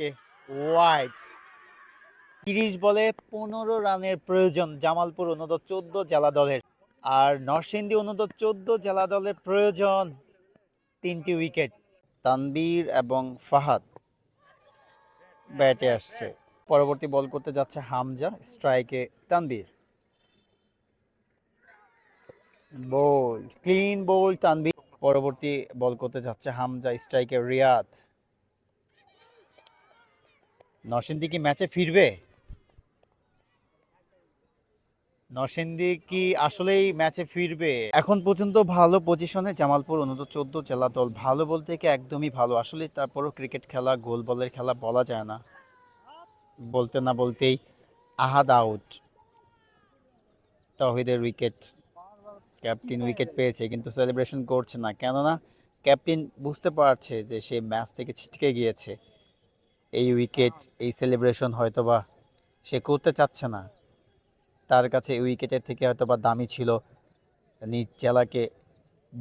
ওকে, wide 30 বলে 15 রানের প্রয়োজন জামালপুর অনূর্ধ্ব 14 জেলা দলের। আর নরসিংদী অনূর্ধ্ব 14 জেলা দলের প্রয়োজন 3টি উইকেট। তানবীর এবং ফাহাদ ব্যাটে আসছে। পরবর্তী বল করতে যাচ্ছে হামজা, স্ট্রাইকে তানবীর। বোল, ক্লিন বোল তানবীর। পরবর্তী বল করতে যাচ্ছে হামজা, স্ট্রাইকে রিয়াদ। নরসিংদী কি ম্যাচে ফিরবে? নরসিংদী কি আসলেই ম্যাচে ফিরবে? এখন পর্যন্ত ভালো পজিশনে জামালপুর অনূর্ধ্ব 14 জেলা দল। ভালো বলতে কি একদমই ভালো। আসলে তারপরও ক্রিকেট খেলা, গোল বলের খেলা বলা যায় না। বলতে না বলতেই আহাদ আউট, তাওহিদের উইকেট, ক্যাপ্টেন উইকেট পেয়েছে কিন্তু সেলিব্রেশন করছে না, কেননা ক্যাপ্টেন বুঝতে পারছে যে সে ম্যাচ থেকে ছিটকে গিয়েছে। এই উইকেট, এই সেলিব্রেশন হয়তোবা সে করতে চাচ্ছে না। তার কাছে এই উইকেটের থেকে হয়তোবা দামি ছিল নিজ জেলাকে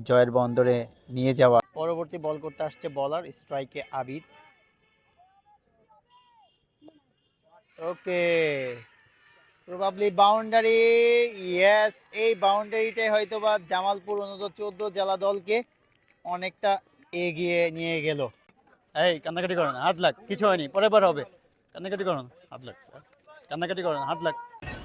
জয়ের বন্দরে নিয়ে যাওয়া। পরবর্তী বল করতে আসছে বলার, স্ট্রাইকে আবিদ। ওকে, প্রবাবলি বাউন্ডারি। ইয়েস, এই বাউন্ডারিটাই হয়তোবা জামালপুর অনূর্ধ্ব 14 জেলা দলকে অনেকটা এগিয়ে নিয়ে গেল। এই কান্নাকাটি করেন, হাত লাগ, কিছু হয়নি, পরের বার হবে। কান্নাকাটি করেন, হাত লাগ, কান্নাকাটি করেন, হাত লাগ।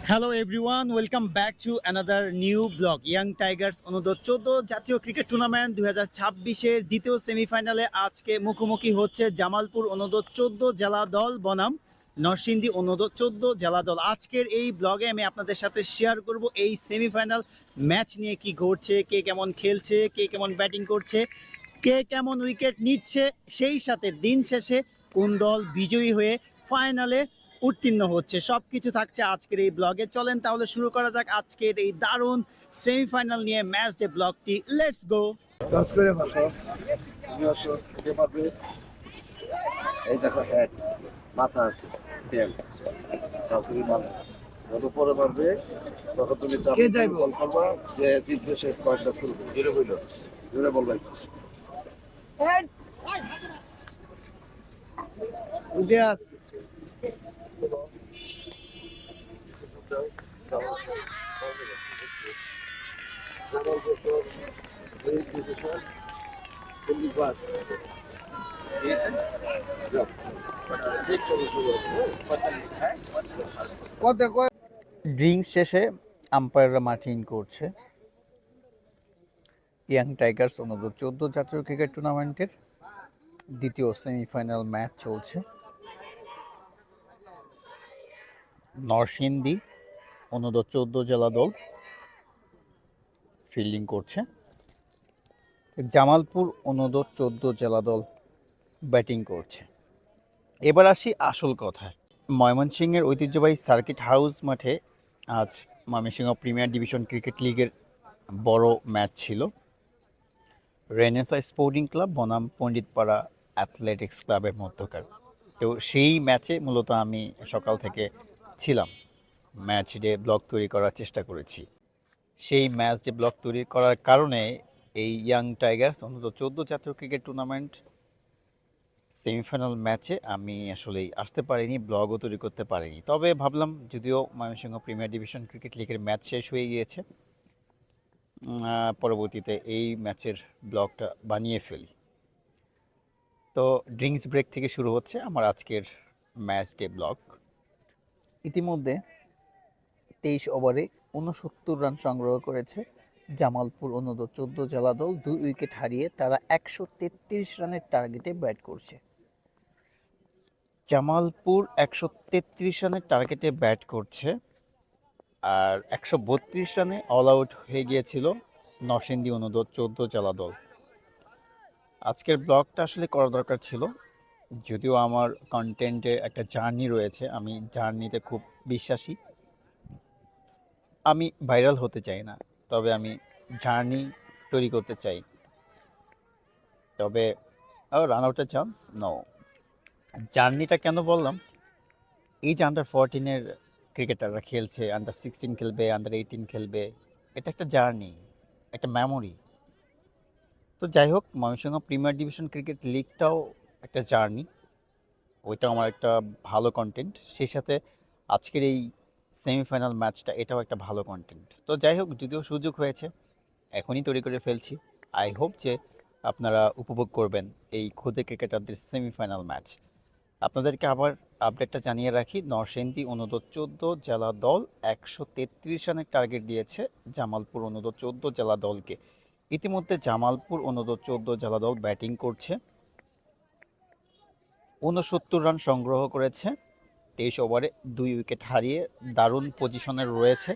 Hello everyone, welcome back to another new blog. Young tigers অনূর্ধ্ব 14 জাতীয় ক্রিকেট টুর্নামেন্ট 2026-এর দ্বিতীয় সেমিফাইনালে আজকে মুখোমুখি হচ্ছে জামালপুর অনূর্ধ্ব 14 জেলা দল বনাম নরসিংদী অনূর্ধ্ব 14 জেলা দল। আজকের এই ব্লগে আমি আপনাদের সাথে শেয়ার করব এই সেমিফাইনাল ম্যাচ নিয়ে কি ঘটছে, কে কেমন খেলছে, কে কেমন ব্যাটিং করছে, কে কেমন উইকেট নিচ্ছে, সেই সাথে দিন শেষে কোন দল বিজয়ী হয়ে ফাইনালে উত্তীর্ণ হচ্ছে, সবকিছু থাকছে আজকের এই ব্লগে। চলেন তাহলে শুরু করা যাক আজকের এই দারুণ সেমিফাইনাল নিয়ে ম্যাচ ডে ব্লগটি। Let's go. কাজ করে বসো, তুমি আসো, কে পারবে? এই দেখো হেড, মাথা আছে, তেল, তুমি মাথা যত পরে পারবে তখন তুমি চাপ কল করবা যে জিতবে সে কয়েকটা খুলবে। জোরে হইল, জোরে বলবেন ইতিহাস। ড্রিঙ্কস শেষে আম্পায়াররা মাঠে ইন করছে। ইয়াং টাইগার্স অনূর্ধ্ব 14 জাতীয় ক্রিকেট টুর্নামেন্টের দ্বিতীয় সেমিফাইনাল ম্যাচ চলছে। নরসিংদী অনূর্ধ্ব 14 জেলা দল ফিল্ডিং করছে, জামালপুর অনূর্ধ্ব 14 জেলা দল ব্যাটিং করছে। এবার আসি আসল কথায়। ময়মনসিংহের ঐতিহ্যবাহী সার্কিট হাউস মাঠে আজ ময়মনসিংহ প্রিমিয়ার ডিভিশন ক্রিকেট লিগের বড় ম্যাচ ছিল। রেনেসা স্পোর্টিং ক্লাব বনাম পণ্ডিতপাড়া অ্যাথলেটিক্স ক্লাবের মধ্যকার। তো সেই ম্যাচে মূলত আমি সকাল থেকে ছিলাম, ম্যাচ ডে ব্লগ তৈরি করার চেষ্টা করেছি। সেই ম্যাচ ডে ব্লগ তৈরি করার কারণে এই ইয়াং টাইগার্স অন্তত 14 জাতীয় ক্রিকেট টুর্নামেন্ট সেমিফাইনাল ম্যাচে আমি আসলে আসতে পারিনি, ব্লগও তৈরি করতে পারিনি। তবে ভাবলাম, যদিও ময়মনসিংহ প্রিমিয়ার ডিভিশন ক্রিকেট লিগের ম্যাচ শেষ হয়ে গিয়েছে, পরবর্তীতে এই ম্যাচের ব্লগটা বানিয়ে ফেলি। তো ড্রিঙ্কস ব্রেক থেকে শুরু হচ্ছে আমার আজকের ম্যাচ ডে ব্লগ। ইতিমধ্যে 23 ওভারে 69 রান সংগ্রহ করেছে জামালপুর অনূর্ধ্ব 14 জেলা দল। 2 উইকেট হারিয়ে তারা 133 রানের টার্গেটে ব্যাট করছে। জামালপুর 133 রানের টার্গেটে ব্যাট করছে, আর 132 রানে অল আউট হয়ে গিয়েছিল নরসিংদী অনূর্ধ্ব 14 জেলা দল। আজকের ব্লগটা আসলে করা দরকার ছিল, যদিও আমার কন্টেন্টে একটা জার্নি রয়েছে, আমি জার্নিতে খুব বিশ্বাসী। আমি ভাইরাল হতে চাই না, তবে আমি জার্নি তৈরি করতে চাই। তবে রান আউটের চান্স নো। জার্নিটা কেন বললাম, এই যে আন্ডার 14-এর ক্রিকেটাররা খেলছে, আন্ডার 16 খেলবে, আন্ডার 18 খেলবে, এটা একটা জার্নি, একটা মেমোরি। তো যাই হোক, ময়মনসিংহ প্রিমিয়ার ডিভিশন ক্রিকেট লিগটাও একটা জার্নি। ওইটাও আমার একটা ভালো কন্টেন্ট। সেই সাথে আজকের এই সেমিফাইনাল ম্যাচটা এটাও একটা ভালো কন্টেন্ট। তো যাই হোক, যদিও সুযোগ হয়েছে এখনই তৈরি করে ফেলছি। আই হোপ যে আপনারা উপভোগ করবেন এই খুদে ক্রিকেটারদের সেমিফাইনাল ম্যাচ। আপনাদেরকে আবার আপডেটটা জানিয়ে রাখি, নরসিংদী অনূর্ধ্ব 14 জেলা দল 133 রানের টার্গেট দিয়েছে জামালপুর অনূর্ধ্ব 14 জেলা দলকে। ইতিমধ্যে জামালপুর অনূর্ধ্ব 14 জেলা দল ব্যাটিং করছে, 69 রান সংগ্রহ করেছে 23 ওভারে 2 উইকেট হারিয়ে দারুণ পজিশনে রয়েছে।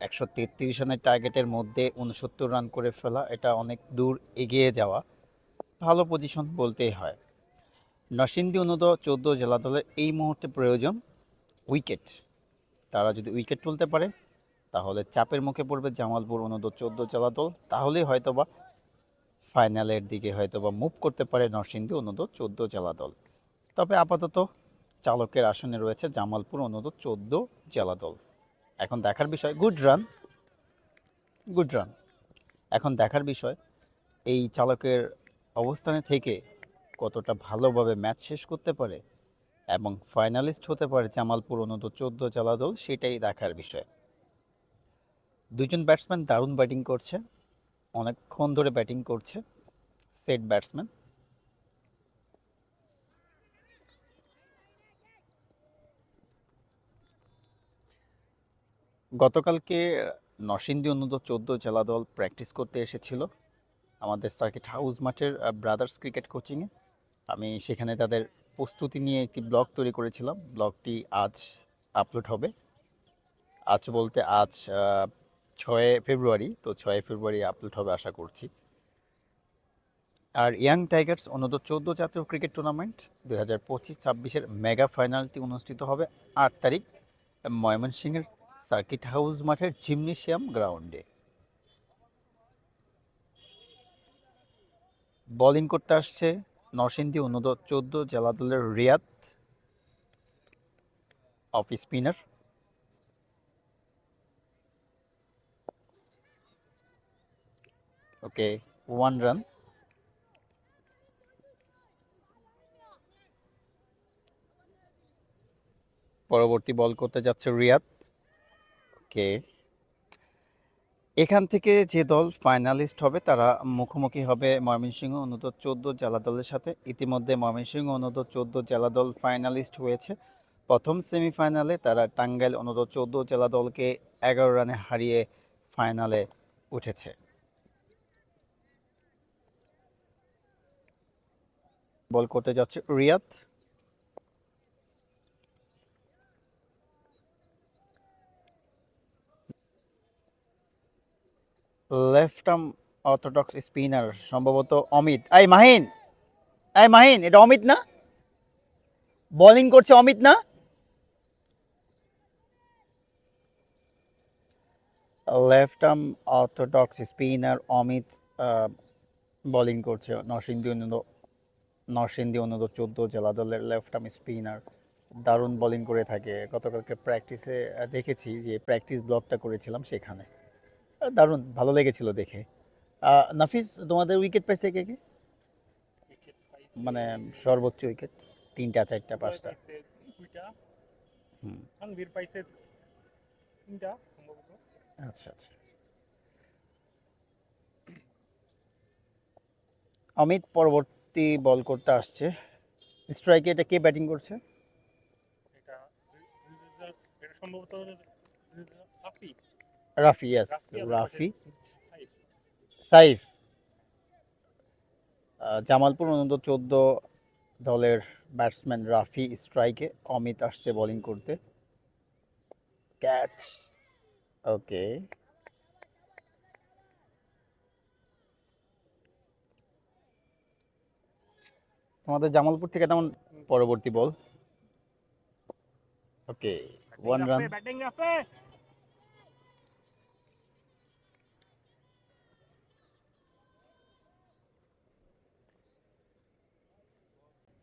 133 রানের টার্গেটের মধ্যে 69 রান করে ফেলা, এটা অনেক দূর এগিয়ে যাওয়া, ভালো পজিশন বলতেই হয়। নরসিংদী অনূর্ধ্ব 14 জেলা দলের এই মুহূর্তে প্রয়োজন উইকেট। তারা যদি উইকেট তুলতে পারে তাহলে চাপের মুখে পড়বে জামালপুর অনূর্ধ্ব 14 জেলা দল, তাহলেই হয়তোবা ফাইনালের দিকে হয়তোবা মুভ করতে পারে নরসিংদী অনূর্ধ্ব 14 জেলা দল। তবে আপাতত চালকের আসনে রয়েছে জামালপুর অনূর্ধ্ব 14 জেলা দল। এখন দেখার বিষয়, গুড রান। এখন দেখার বিষয় এই চালকের অবস্থানে থেকে কতটা ভালোভাবে ম্যাচ শেষ করতে পারে এবং ফাইনালিস্ট হতে পারে জামালপুর অনূর্ধ্ব 14 জেলা দল, সেটাই দেখার বিষয়। দুইজন ব্যাটসম্যান দারুণ ব্যাটিং করছে, অনেকক্ষণ ধরে ব্যাটিং করছে সেট ব্যাটসম্যান। গতকালকে নরসিংদী অনূর্ধ্ব 14 জেলা দল প্র্যাকটিস করতে এসেছিল আমাদের সার্কিট হাউস মাঠের ব্রাদার্স ক্রিকেট কোচিংয়ে। আমি সেখানে তাদের প্রস্তুতি নিয়ে একটি ব্লগ তৈরি করেছিলাম। ব্লগটি আজ আপলোড হবে। আজ বলতে আজ 6 ফেব্রুয়ারি, তো 6 ফেব্রুয়ারি আপলোড হবে আশা করছি। আর ইয়াং টাইগার্স অনূর্ধ্ব 14 জাতীয় ক্রিকেট টুর্নামেন্ট 2025-26-এর মেগা ফাইনালটি অনুষ্ঠিত হবে 8 তারিখ ময়মনসিংহের সার্কিট হাউস মাঠের জিমনেশিয়াম গ্রাউন্ডে। বোলিং করতে আসছে নরসিংদী অনূর্ধ্ব 14 জেলা দলের Riyad, of spinner. Okay, 1 run. পরবর্তী বল করতে যাচ্ছে রিয়াদ। ওকে, এখান থেকে যে দল ফাইনালিস্ট হবে তারা মুখোমুখি হবে ময়মনসিংহ অনূর্ধ্ব 14 জেলা দলের সাথে। ইতিমধ্যে ময়মনসিংহ অনূর্ধ্ব 14 জেলা দল ফাইনালিস্ট হয়েছে। প্রথম সেমিফাইনালে তারা টাঙ্গাইল অনূর্ধ্ব 14 জেলা দলকে 11 রানে হারিয়ে ফাইনালে উঠেছে। বল করতে যাচ্ছে Riyad. Left arm orthodox spinner সম্ভবত অমিত। মাহিন, এটা অমিত না? বোলিং করছে অমিত না? Left arm orthodox spinner Amit bowling করছে নরসিংদী অনূর্ধ্ব 14 জেলা দলের লেফট আর্ম স্পিনার। দারুণ বোলিং করে থাকে। গতকালকে প্র্যাকটিসে দেখেছি, যে প্র্যাকটিস ব্লগটা করেছিলাম সেখানে দারুণ ভালো লেগেছিল দেখে। নাফিস, তোমাদের উইকেট পাইছে কে কে? মানে সর্বোচ্চ উইকেট 3টা 4টা 5টা? আচ্ছা আচ্ছা। অমিত পরবর্তী বল করতে আসছে। স্ট্রাইকে এটা কে ব্যাটিং করছে? রাফি, ইয়েস রাফি। সাইফ। জামালপুর অনূর্ধ্ব 14 দলের ব্যাটসম্যান রাফি স্ট্রাইকে, অমিত আসছে বোলিং করতে। ক্যাচ। ওকে, তোমাদের জামালপুর থেকে তেমন পরবর্তী বল। ওকে, 1 রান।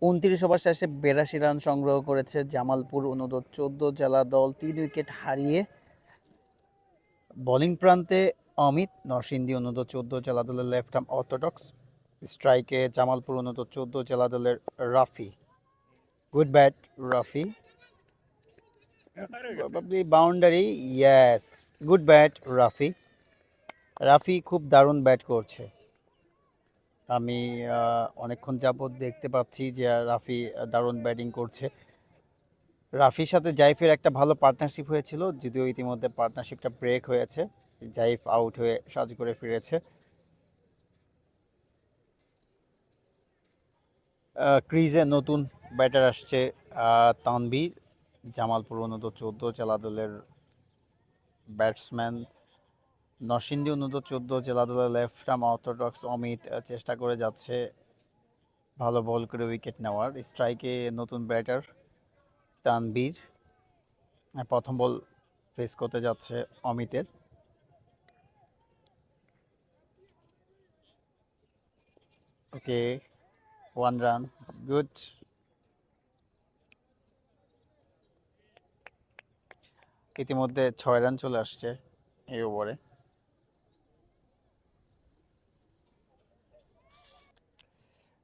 29 ওভার শেষে 82 রান সংগ্রহ করেছে জামালপুর অনূর্ধ্ব 14 জেলা দল 3 উইকেট হারিয়ে। বোলিং প্রান্তে অমিত, নরসিংদী অনূর্ধ্ব 14 জেলা দলের লেফট আর্ম অর্থোডক্স। স্ট্রাইকে জামালপুর অনূর্ধ্ব 14 জেলা দলের Rafi. Good bat Rafi, probably boundary, yes, good bat Rafi. Rafi খুব দারুণ ব্যাট করছে। আমি অনেকক্ষণ যাবৎ দেখতে পাচ্ছি যে রাফি দারুণ ব্যাটিং করছে। রাফির সাথে জাইফের একটা ভালো পার্টনারশিপ হয়েছিল, যদিও ইতিমধ্যে পার্টনারশিপটা ব্রেক হয়েছে। জাইফ আউট হয়ে সাজ করে ফিরেছে। ক্রিজে নতুন ব্যাটার আসছে তানভীর, জামালপুর অনূর্ধ্ব 14 জেলা দলের ব্যাটসম্যান। নরসিংদী অনূর্ধ্ব 14 জেলা দলের লেফট আর্ম অর্থোডক্স অমিত চেষ্টা করে যাচ্ছে ভালো বল করে উইকেট নেওয়ার। স্ট্রাইকে নতুন ব্যাটার তানভীর, প্রথম বল ফেস করতে যাচ্ছে অমিতের। ওকে, 1 রান, গুড। ইতিমধ্যে 6 রান চলে আসছে এই ওভারে।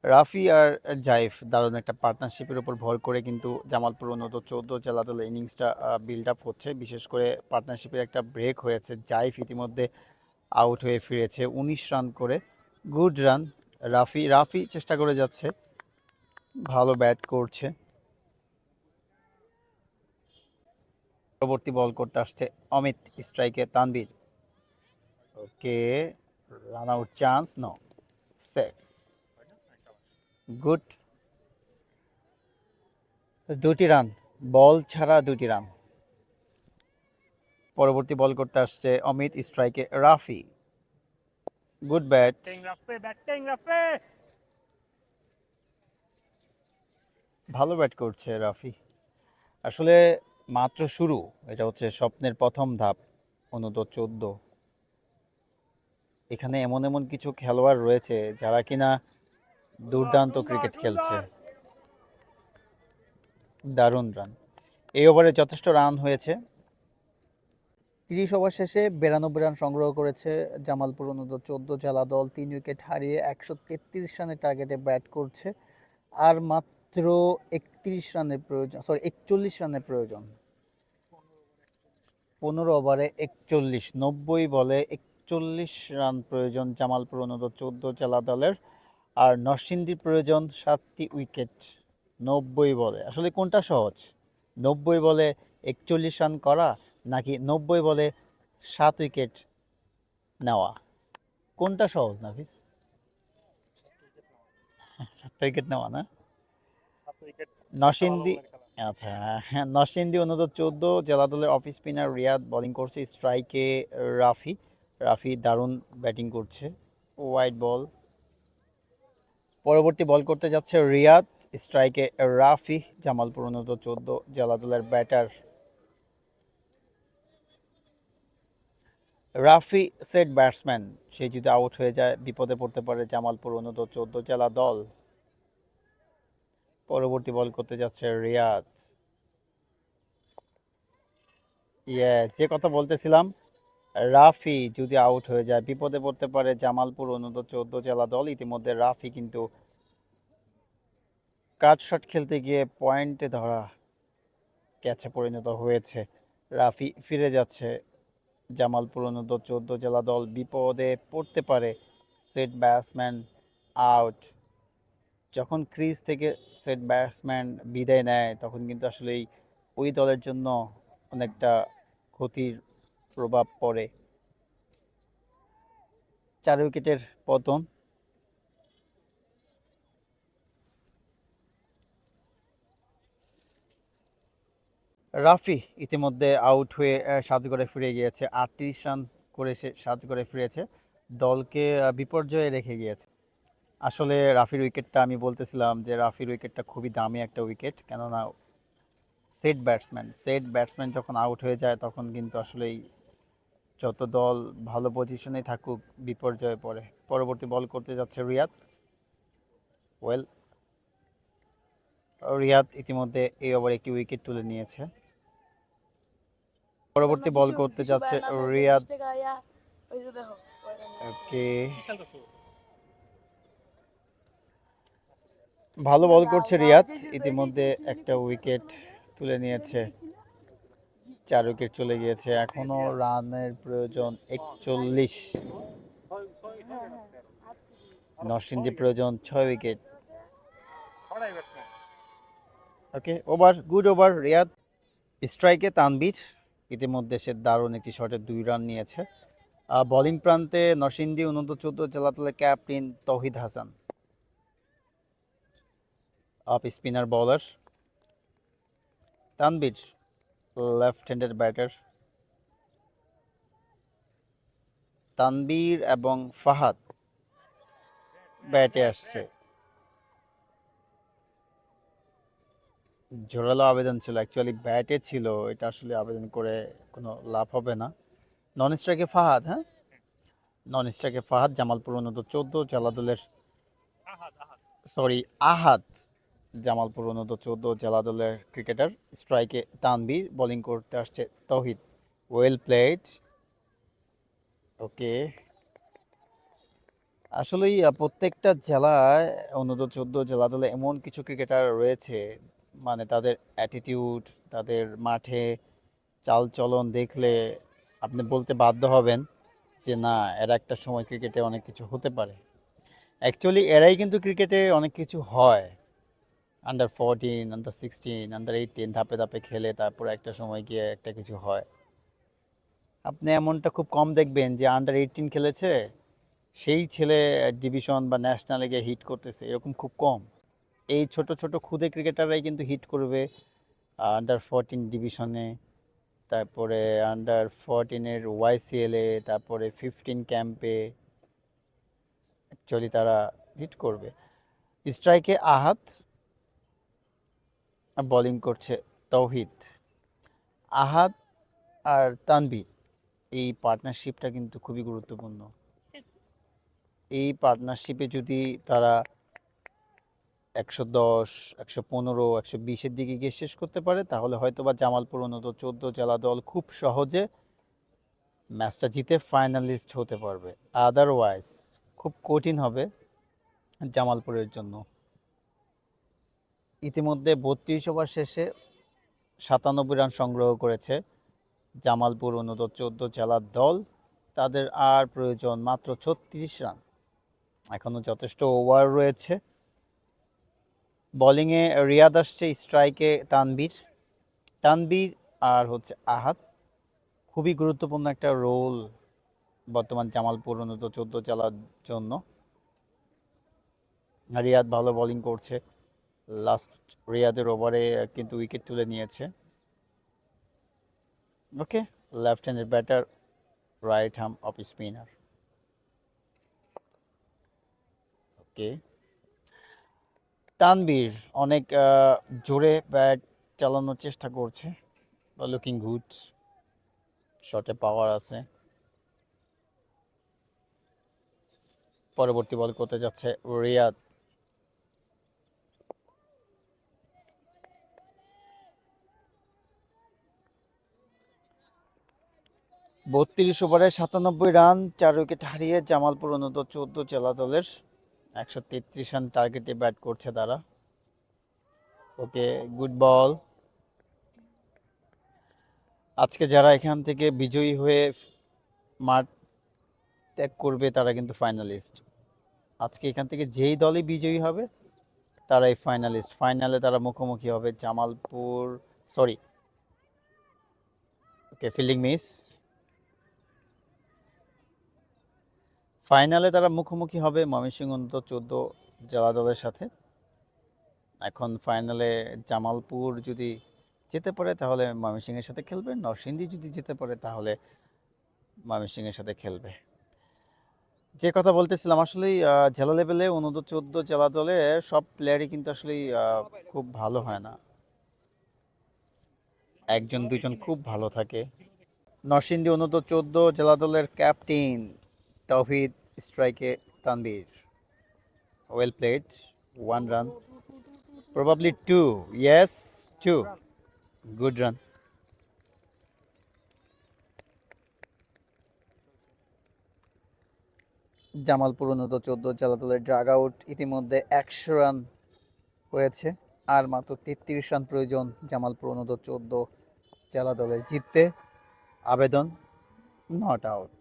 রাফি আর জাইফ দারুণ একটা পার্টনারশিপের উপর ভর করে কিন্তু জামালপুর অনূর্ধ্ব 14 জেলা দলের ইনিংসটা বিল্ড আপ হচ্ছে। বিশেষ করে পার্টনারশিপের একটা ব্রেক হয়েছে, জাইফ ইতিমধ্যে আউট হয়ে ফিরেছে 19 রান করে। গুড রান রাফি, রাফি চেষ্টা করে যাচ্ছে, ভালো ব্যাট করছে। পরবর্তী বল করতে আসছে অমিত, স্ট্রাইকে Tanvir. Okay, run out chance, no, safe, good. 2টি রান, বল ছাড়া 2টি রান। পরবর্তী বল করতে আসছে অমিত, স্ট্রাইকে রাফি। গুড ব্যাট, ভালো ব্যাট করছে রাফি। আসলে মাত্র শুরু, এটা হচ্ছে স্বপ্নের প্রথম ধাপ অনূর্ধ্ব 14। এখানে এমন এমন কিছু খেলোয়াড় রয়েছে যারা কিনা দুর্দান্ত ক্রিকেট খেলছে। দারুণ রান, এই ওভারে যথেষ্ট রান হয়েছে। 30 ওভার শেষে 92 রান সংগ্রহ করেছে জামালপুর অনূর্ধ্ব 14 জেলা দল। 3 উইকেট হারিয়ে 133 রানের টার্গেটে ব্যাট করছে। আর মাত্র 31 রানের প্রয়োজন, সরি 41 রানের প্রয়োজন। 15 ওভারে 41, 90 বলে 41 রান প্রয়োজন জামালপুর অনূর্ধ্ব 14 জেলা দলের। আর নরসিংদীর প্রয়োজন 7টি উইকেট 90 বলে। আসলে কোনটা সহজ, 90 বলে 41 রান করা নাকি 90 বলে 7 উইকেট নেওয়া? কোনটা সহজ নাফিস? 7 উইকেট নেওয়া না? নরসিংদী, আচ্ছা হ্যাঁ, নরসিংদী অনূর্ধ্ব 14 জেলা দলের অফ স্পিনার রিয়াদ বোলিং করছে, স্ট্রাইকে রাফি। রাফি দারুণ ব্যাটিং করছে, ওয়াইড বল। পরবর্তী বল করতে যাচ্ছে রিয়াদ, স্ট্রাইকে রাফি, জামালপুর অনূর্ধ্ব 14 জেলা দলের ব্যাটার। রাফি সেট ব্যাটসম্যান, সে যদি আউট হয়ে যায় বিপদে পড়তে পারে জামালপুর অনূর্ধ্ব 14 জেলা দল। পরবর্তী বল করতে যাচ্ছে রিয়াদ। যে কথা বলতেছিলাম, রাফি যদি আউট হয়ে যায় বিপদে পড়তে পারে জামালপুর অনূর্ধ্ব 14 জেলা দল। ইতিমধ্যে রাফি কিন্তু কাট শট খেলতে গিয়ে পয়েন্টে ধরা ক্যাচে পরিণত হয়েছে। রাফি ফিরে যাচ্ছে, জামালপুর অনূর্ধ্ব 14 জেলা দল বিপদে পড়তে পারে। Set batsman out. যখন ক্রিজ থেকে সেট ব্যাটসম্যান বিদায় নেয় তখন কিন্তু আসলেই ওই দলের জন্য অনেকটা ক্ষতির প্রভাব পড়ে। 4 উইকেটের পতন। রাফি ইতিমধ্যে আউট হয়ে সাজঘরে ফিরে গিয়েছে, 38 রান করে সে সাজঘরে ফিরেছে, দলকে বিপর্যয়ে রেখে গিয়েছে। আসলে রাফির উইকেটটা, আমি বলতেছিলাম যে রাফির উইকেটটা খুবই দামি একটা উইকেট, কেননা সেট ব্যাটসম্যান যখন আউট হয়ে যায় তখন কিন্তু আসলেই যত দল ভালো পজিশনে থাকুক বিপর্যয়ে পড়ে। পরবর্তী বল করতে যাচ্ছে রিয়াদ, ওয়েল, রিয়াদ ইতিমধ্যে এই ওভারে একটি উইকেট তুলে নিয়েছে। পরবর্তী বল করতে যাচ্ছে রিয়াদ। ওকে, ভালো বল করছে রিয়াদ, ইতিমধ্যে একটা উইকেট তুলে নিয়েছে, 4 উইকেট চলে গিয়েছে, এখনো রানের প্রয়োজন 41, নরসিংদী প্রয়োজন 6 wicket. Okay, over, good over Riyad. স্ট্রাইকে তানভীর, ইতিমধ্যে সে দারুণ একটি শটে 2 রান নিয়েছে। বোলিং প্রান্তে নরসিংদী U14 জেলা দলের captain Tauhid Hasan, off spinner bowler Tanvir, left handed batter Tanvir এবং ফাহাদ ব্যাটে আসছে। জোরালো আবেদন ছিল, অ্যাকচুয়ালি ব্যাটে ছিল, এটা আসলে আবেদন করে কোনো লাভ হবে না। নন স্ট্রাইকে ফাহাদ, হ্যাঁ নন স্ট্রাইকে ফাহাদ, জামালপুর U14 জেলা দলের, সরি আহাদ, জামালপুর U14 জেলা দলের ক্রিকেটার। স্ট্রাইকে তানভীর, বোলিং করতে আসছে তৌহিদ। Well played. ওকে, আসলেই প্রত্যেকটা জেলায় U14 জেলা দলে এমন কিছু ক্রিকেটার রয়েছে, মানে তাদের অ্যাটিটিউড, তাদের মাঠে চালচলন দেখলে আপনি বলতে বাধ্য হবেন যে না, এরা একটা সময় ক্রিকেটে অনেক কিছু হতে পারে। অ্যাকচুয়ালি এরাই কিন্তু ক্রিকেটে অনেক কিছু হয়, আন্ডার 14, আন্ডার 16, আন্ডার 18 ধাপে ধাপে খেলে তারপর একটা সময় গিয়ে একটা কিছু হয়। আপনি এমনটা খুব কম দেখবেন যে আন্ডার 18 খেলেছে, সেই ছেলে ডিভিশন বা ন্যাশনালে গিয়ে হিট করতেছে, এরকম খুব কম। এই ছোট ছোট খুদে ক্রিকেটাররাই কিন্তু হিট করবে আন্ডার 14 ডিভিশনে, তারপরে আন্ডার 14-এর YCL-এ, তারপরে 15 ক্যাম্পে অ্যাকচুয়ালি তারা হিট করবে। স্ট্রাইকে আহাত, বোলিং করছে তৌহিদ। আহাদ আর তানভীর, এই পার্টনারশিপটা কিন্তু খুবই গুরুত্বপূর্ণ। এই পার্টনারশিপে যদি তারা 110, 115, 120-এর দিকে গিয়ে শেষ করতে পারে, তাহলে হয়তো বা জামালপুর U14 জেলা দল খুব সহজে ম্যাচটা জিতে ফাইনালিস্ট হতে পারবে। আদারওয়াইজ খুব কঠিন হবে জামালপুরের জন্য। ইতিমধ্যে 32 ওভার শেষে 97 রান সংগ্রহ করেছে জামালপুর U14 জেলার দল। তাদের আর প্রয়োজন মাত্র 36 রান, এখনও যথেষ্ট ওভার রয়েছে। বোলিংয়ে রিয়াদ আসছে, স্ট্রাইকে তানভীর আর হচ্ছে আহাদ। খুবই গুরুত্বপূর্ণ একটা রোল বর্তমান জামালপুর U14 জেলার জন্য। রিয়াদ ভালো বোলিং করছে, লাস্ট রিয়াদের ওভারে কিন্তু উইকেট তুলে নিয়েছে। Okay, left handed batter, right arm off spinner. Okay, Tanvir অনেক জোরে ব্যাট চালানোর চেষ্টা করছে, লুকিং গুড, শটে পাওয়ার আছে। পরবর্তী বল করতে যাচ্ছে রিয়াদ। বত্রিশ ওভারে 97 রান, 4 উইকেট হারিয়ে জামালপুর U14 জেলা দলের 133 রান টার্গেটে ব্যাট করছে তারা। ওকে, গুড বল। আজকে যারা এখান থেকে বিজয়ী হয়ে মাঠ ত্যাগ করবে তারা কিন্তু ফাইনালিস্ট। আজকে এখান থেকে যেই দলই বিজয়ী হবে তারাই ফাইনালিস্ট। ফাইনালে তারা মুখোমুখি হবে জামালপুর, সরি, ওকে ফিল্ডিং মিস। ফাইনালে তারা মুখোমুখি হবে ময়মনসিংহ U14 জেলা দলের সাথে। এখন ফাইনালে জামালপুর যদি যেতে পারে তাহলে ময়মনসিংহের সাথে খেলবে, নরসিংদী যদি যেতে পারে তাহলে ময়মনসিংহের সাথে খেলবে। যে কথা বলতেছিলাম, আসলেই জেলা লেভেলে U14 জেলা দলে সব প্লেয়ারই কিন্তু আসলেই খুব ভালো হয় না, একজন দুজন খুব ভালো থাকে। নরসিংদী U14 জেলা দলের ক্যাপ্টেন তৌহিদ, স্ট্রাইকে Tanvir, well played, 1 run, probably 2, yes 2, good run. Jamalpur U14 জেলা দলের ড্রাগ আউট, ইতিমধ্যে 100 রান হয়েছে। আর মাত্র 33 রান প্রয়োজন জামালপুর অনূর্ধ্ব 14 জেলা দলের জিততে। আবেদন not out.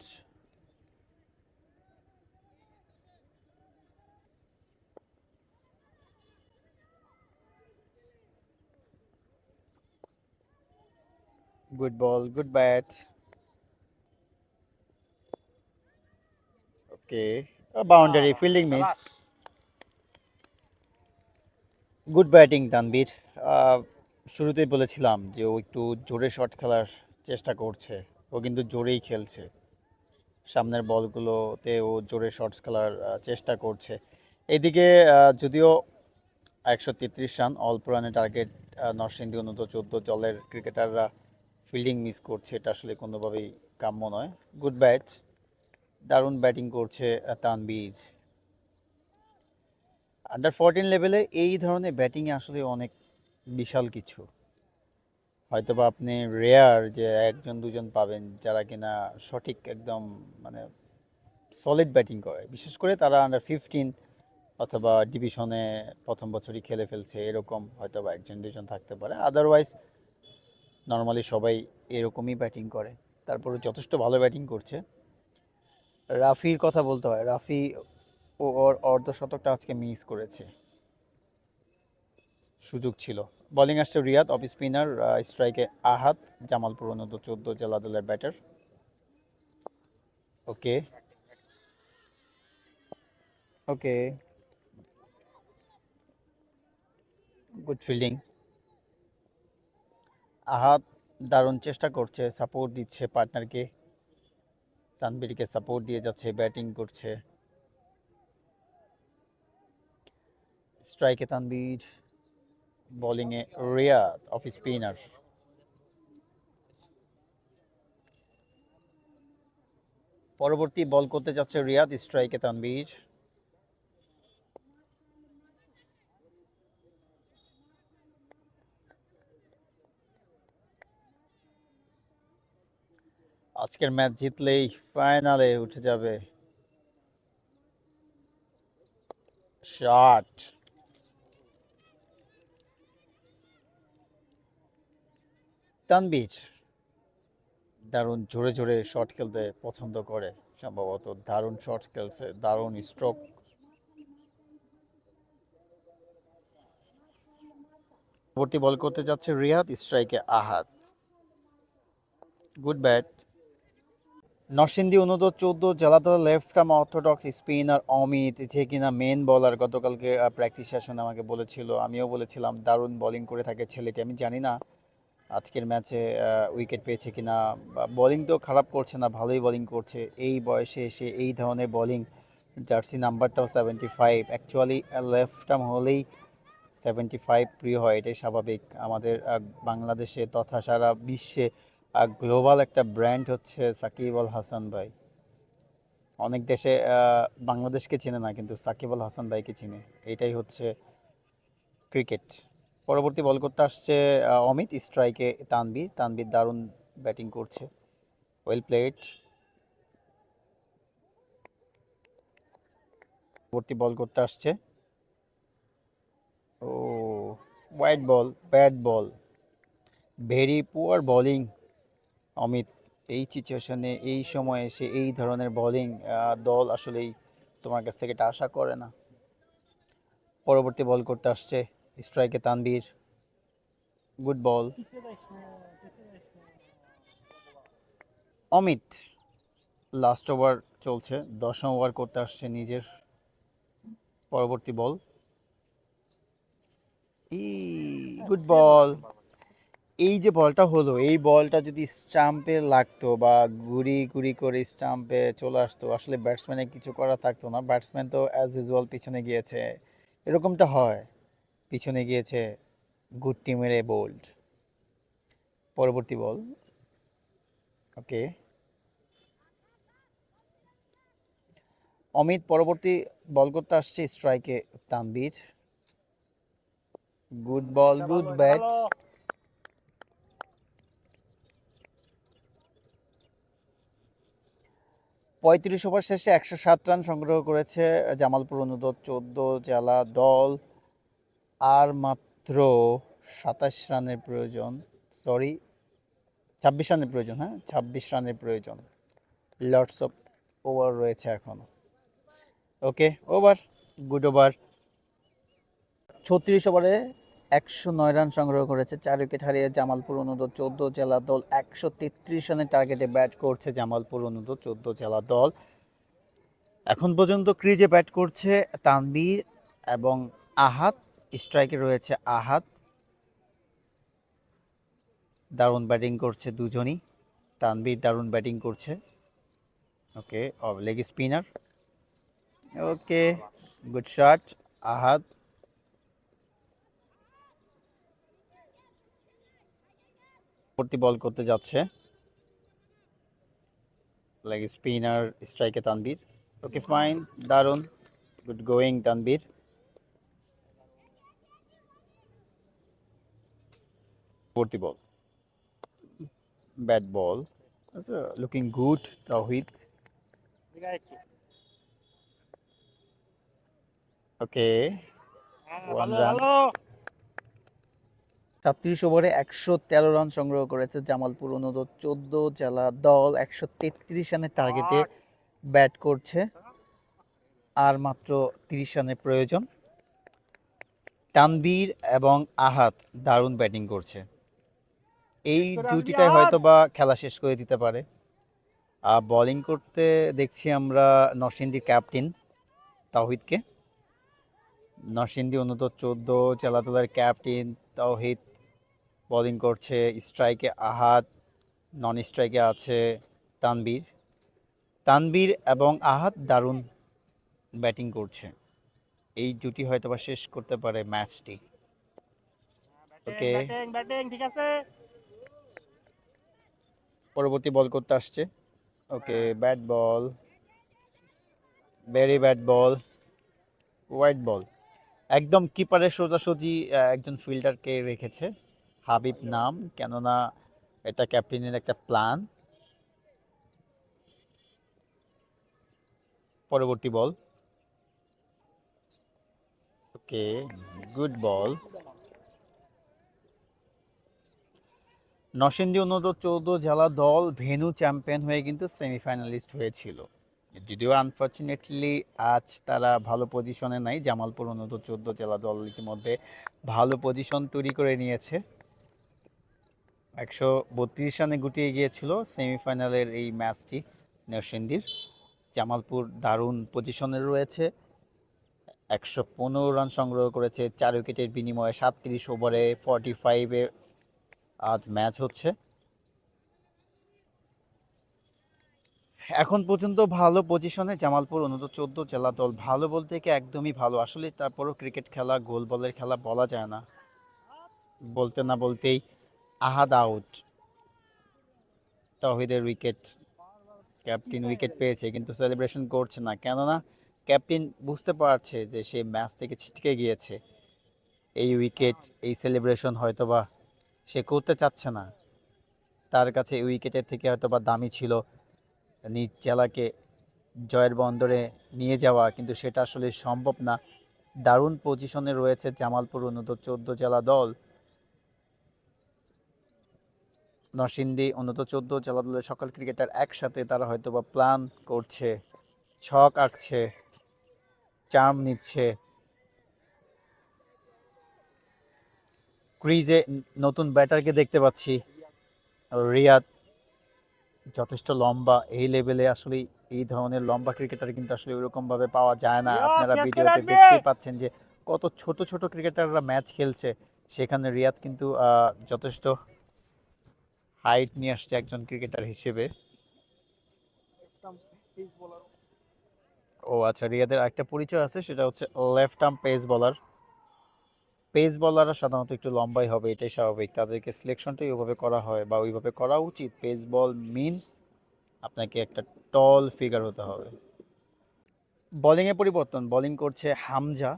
Good ball, good bat. Okay, boundary, fielding miss. Good batting Tanvir. আহ, শুরুতেই বলেছিলাম যে ও একটু জোরে শট খেলার চেষ্টা করছে। ও কিন্তু জোরেই খেলছে, সামনের বলগুলোতে ও জোরে শটস খেলার চেষ্টা করছে। এইদিকে যদিও 133 রান অল্প রানের টার্গেট, নরসিংদী অনূর্ধ্ব 14 দলের ক্রিকেটাররা ফিল্ডিং মিস করছে, এটা আসলে কোনোভাবেই কাম্য নয়। গুড ব্যাট, দারুণ ব্যাটিং করছে তানবীর। আন্ডার 14 লেভেলে এই ধরনের ব্যাটিংয়ে আসলে অনেক বিশাল কিছু। হয়তোবা আপনি রেয়ার যে একজন দুজন পাবেন যারা কিনা সঠিক একদম মানে সলিড ব্যাটিং করে, বিশেষ করে তারা আন্ডার 15 অথবা ডিভিশনে প্রথম বছরই খেলে ফেলছে, এরকম হয়তোবা একজন দুজন থাকতে পারে। আদারওয়াইজ নর্মালি সবাই এরকমই ব্যাটিং করে। তারপরে যথেষ্ট ভালো ব্যাটিং করছে। রাফির কথা বলতে হয়, রাফি ও ওর অর্ধশতকটা আজকে মিস করেছে, সুযোগ ছিল। বোলিং আসছে রিয়াদ, অফ স্পিনার, স্ট্রাইকে আহাত, জামালপুর অনূর্ধ্ব 14 জেলা দলের ব্যাটার। ওকে, ওকে, গুড ফিল্ডিং। আহাত দারুণ চেষ্টা করছে, সাপোর্ট দিচ্ছে পার্টনারকে, তানবীরকে সাপোর্ট দিয়ে যাচ্ছে, ব্যাটিং করছে। স্ট্রাইকে তানবীর, বোলিংয়ে রিয়াদ, অফ স্পিনার। পরবর্তী বল করতে যাচ্ছে রিয়াদ, স্ট্রাইকে তানবীর। আজকের ম্যাচ জিতলেই ফাইনালে উঠে যাবে। শট, তানবীর দারুণ জোরে জোরে শট খেলতে পছন্দ করে, সম্ভবত দারুণ শট খেলছে, দারুণ স্ট্রোক। পরবর্তী বল করতে যাচ্ছে রিয়াদ, স্ট্রাইকে আহাত। Good bat. নরসিংদী অনূর্ধ্ব 14 জেলা দলের left arm orthodox spinner Amit, যে কিনা মেন বলার, গতকালকে প্র্যাকটিস সেশনে আমাকে বলেছিল, আমিও বলেছিলাম দারুণ বোলিং করে থাকে ছেলেটি। আমি জানি না আজকের ম্যাচে উইকেট পেয়েছে কিনা। বোলিং তো খারাপ করছে না, ভালোই বোলিং করছে। এই বয়সে এসে এই ধরনের বোলিং, জার্সি নাম্বারটাও 75, অ্যাকচুয়ালি লেফট আর্ম হলেই 75 প্রিয় হয়, এটাই স্বাভাবিক। আমাদের বাংলাদেশে তথা সারা বিশ্বে গ্লোবাল একটা ব্র্যান্ড হচ্ছে সাকিব আল হাসান ভাই। অনেক দেশে বাংলাদেশকে চেনে না, কিন্তু সাকিব আল হাসান ভাইকে চিনে। এটাই হচ্ছে ক্রিকেট। পরবর্তী বল করতে আসছে অমিত, স্ট্রাইকে তানবীর, তানবীর দারুণ ব্যাটিং করছে, ওয়েল প্লেড। পরবর্তী বল করতে আসছে, ও হোয়াইট বল, ব্যাড বল, ভেরি পুয়ার বোলিং অমিত। এই সিচুয়েশনে এই সময়ে এসে এই ধরনের বোলিং দল আসলেই তোমার কাছ থেকে এটা আশা করে না। পরবর্তী বল করতে আসছে স্ট্রাইকে Tanvir, good ball. Amit last over চলছে, 10ম ওভার করতে আসছে নিজের। পরবর্তী বল, ই গুড বল। এই যে বলটা হলো, এই বলটা যদি স্টাম্পে লাগতো বা গুড়ি গুড়ি করে স্টাম্পে চলে আসতো, আসলে ব্যাটসম্যানের কিছু করা থাকতো না। ব্যাটসম্যান তো অ্যাজ ইউজুয়াল পিছনে গিয়েছে, এরকমটা হয়, পিছনে গিয়েছে, গুডটি মেরে বোল্ড। পরবর্তী বল, ওকে। অমিত পরবর্তী বল করতে আসছে স্ট্রাইকে Tanvir, good ball, good bat. 35 over শেষে 107 রান সংগ্রহ করেছে জামালপুর অনূর্ধ্ব 14 জেলা দল। আর মাত্র 27 রানের প্রয়োজন, সরি 26 রানের প্রয়োজন, হ্যাঁ 26 রানের প্রয়োজন। লটস অফ ওভার রয়েছে এখনো। ওকে, ওভার, গুড ওভার। 36 ওভারে 109 রান সংগ্রহ করেছে, 4 উইকেট হারিয়ে জামালপুর অনুরোধ 14 জেলা দল 133 রানের টার্গেটে ব্যাট করছে জামালপুর অনুরোধ 14 জেলা দল। এখন পর্যন্ত ক্রিজে ব্যাট করছে তানভীর এবং আহাদ, স্ট্রাইকে রয়েছে আহাদ। দারুণ ব্যাটিং করছে দুজনই, তানভীর দারুণ ব্যাটিং করছে। Okay, leg spinner, okay, good shot Ahad. পরবর্তী বল করতে যাচ্ছে, লেগ স্পিনার, স্ট্রাইকে তানভীর। ওকে ফাইন, দারুণ, গুড গোয়িং তানভীর। পরবর্তী ball, bat ball, looking good Tawhid. Okay, 1 run. 37 ওভারে 113 রান সংগ্রহ করেছে জামালপুর অনুরোধ 14 জেলা দল, 133 রানের টার্গেটে ব্যাট করছে। আর মাত্র 30 রানের প্রয়োজন। তানভীর এবং আহাদ দারুণ ব্যাটিং করছে, এই জুটিটাই হয়তো বা খেলা শেষ করে দিতে পারে। বোলিং করতে দেখছি আমরা নরসিংদী ক্যাপ্টেন তাওহিদকে। নরসিংদী অনুরোধ 14 জেলা দলের ক্যাপ্টেন তাওহিদ বোলিং করছে। স্ট্রাইকে আহাদ, নন স্ট্রাইকে আছে তানভীর। তানভীর এবং আহাদ দারুণ ব্যাটিং করছে, এই জুটি হয়তো বা শেষ করতে পারে ম্যাচটি। ওকে, ঠিক আছে। পরবর্তী বল করতে আসছে। ওকে, ব্যাট বল, ভেরি ব্যাড বল, হোয়াইট বল। একদম কিপারের সোজাসুজি একজন ফিল্ডারকে রেখেছে, হাবিব নাম, কেননা এটা ক্যাপ্টেনের একটা প্ল্যান। পরবর্তী বল, ওকে, গুড বল। নরসিংদী অনুরোধ 14 জেলা দল ভেন্যু চ্যাম্পিয়ন হয়ে কিন্তু সেমিফাইনালিস্ট হয়েছিল, যদিও আনফর্চুনেটলি আজ তারা ভালো পজিশনে নাই। জামালপুর অনুরোধ 14 জেলা দল ইতিমধ্যে ভালো পজিশন তৈরি করে নিয়েছে, 132 রানে গুটিয়ে গিয়েছিল সেমিফাইনালের এই ম্যাচটি নরসিংদীর। জামালপুর দারুণ পজিশনে রয়েছে, 115 রান সংগ্রহ করেছে 4 উইকেটের বিনিময়ে। 37 ওভারে 45-এ আজ ম্যাচ হচ্ছে। এখন পর্যন্ত ভালো পজিশনে জামালপুর অনুরোধ 14 জেলা দল, ভালো বলতে কি একদমই ভালো আসলে। তারপরও ক্রিকেট খেলা, গোল বলের খেলা বলা যায় না, বলতে না বলতেই আহাদ আউট, তাওহিদের উইকেট, ক্যাপ্টেন উইকেট পেয়েছে কিন্তু সেলিব্রেশন করছে না, কেননা ক্যাপ্টেন বুঝতে পারছে যে সে ম্যাচ থেকে ছিটকে গিয়েছে। এই উইকেট, এই সেলিব্রেশন হয়তোবা সে করতে চাচ্ছে না, তার কাছে এই উইকেটের থেকে হয়তোবা দামি ছিল নিজ জেলাকে জয়ের বন্দরে নিয়ে যাওয়া, কিন্তু সেটা আসলে সম্ভব না। দারুণ পজিশনে রয়েছে জামালপুর অনুরোধ 14 জেলা দল। নরসিংদী অনুরোধ 14 জেলা দলের সকল ক্রিকেটার একসাথে তারা হয়তোবা প্ল্যান করছে, ছক আঁকছে, চার্ম নিচ্ছে। ক্রিজে নতুন ব্যাটারকে দেখতে পাচ্ছি, রিয়াদ যথেষ্ট লম্বা, এই লেভেলে আসলে এই ধরনের লম্বা ক্রিকেটার কিন্তু আসলে ওইরকম ভাবে পাওয়া যায় না। আপনারা ভিডিওতে দেখতেই পাচ্ছেন যে কত ছোট ছোট ক্রিকেটাররা ম্যাচ খেলছে, সেখানে রিয়াদ কিন্তু যথেষ্ট হাইট নিয়ে আসছে একজন ক্রিকেটার হিসেবে। ও আচ্ছা, রিয়াদের একটা পরিচয় আছে, সেটা হচ্ছে left arm pace bowler. Pace বলাররা সাধারণত একটু লম্বাই হবে, এটাই স্বাভাবিক, তাদেরকে সিলেকশনটাই ওইভাবে করা হয় বা ওইভাবে করা উচিত। পেস বল মিনস আপনাকে একটা টল ফিগার হতে হবে। বোলিংয়ে পরিবর্তন, বোলিং করছে হামজা,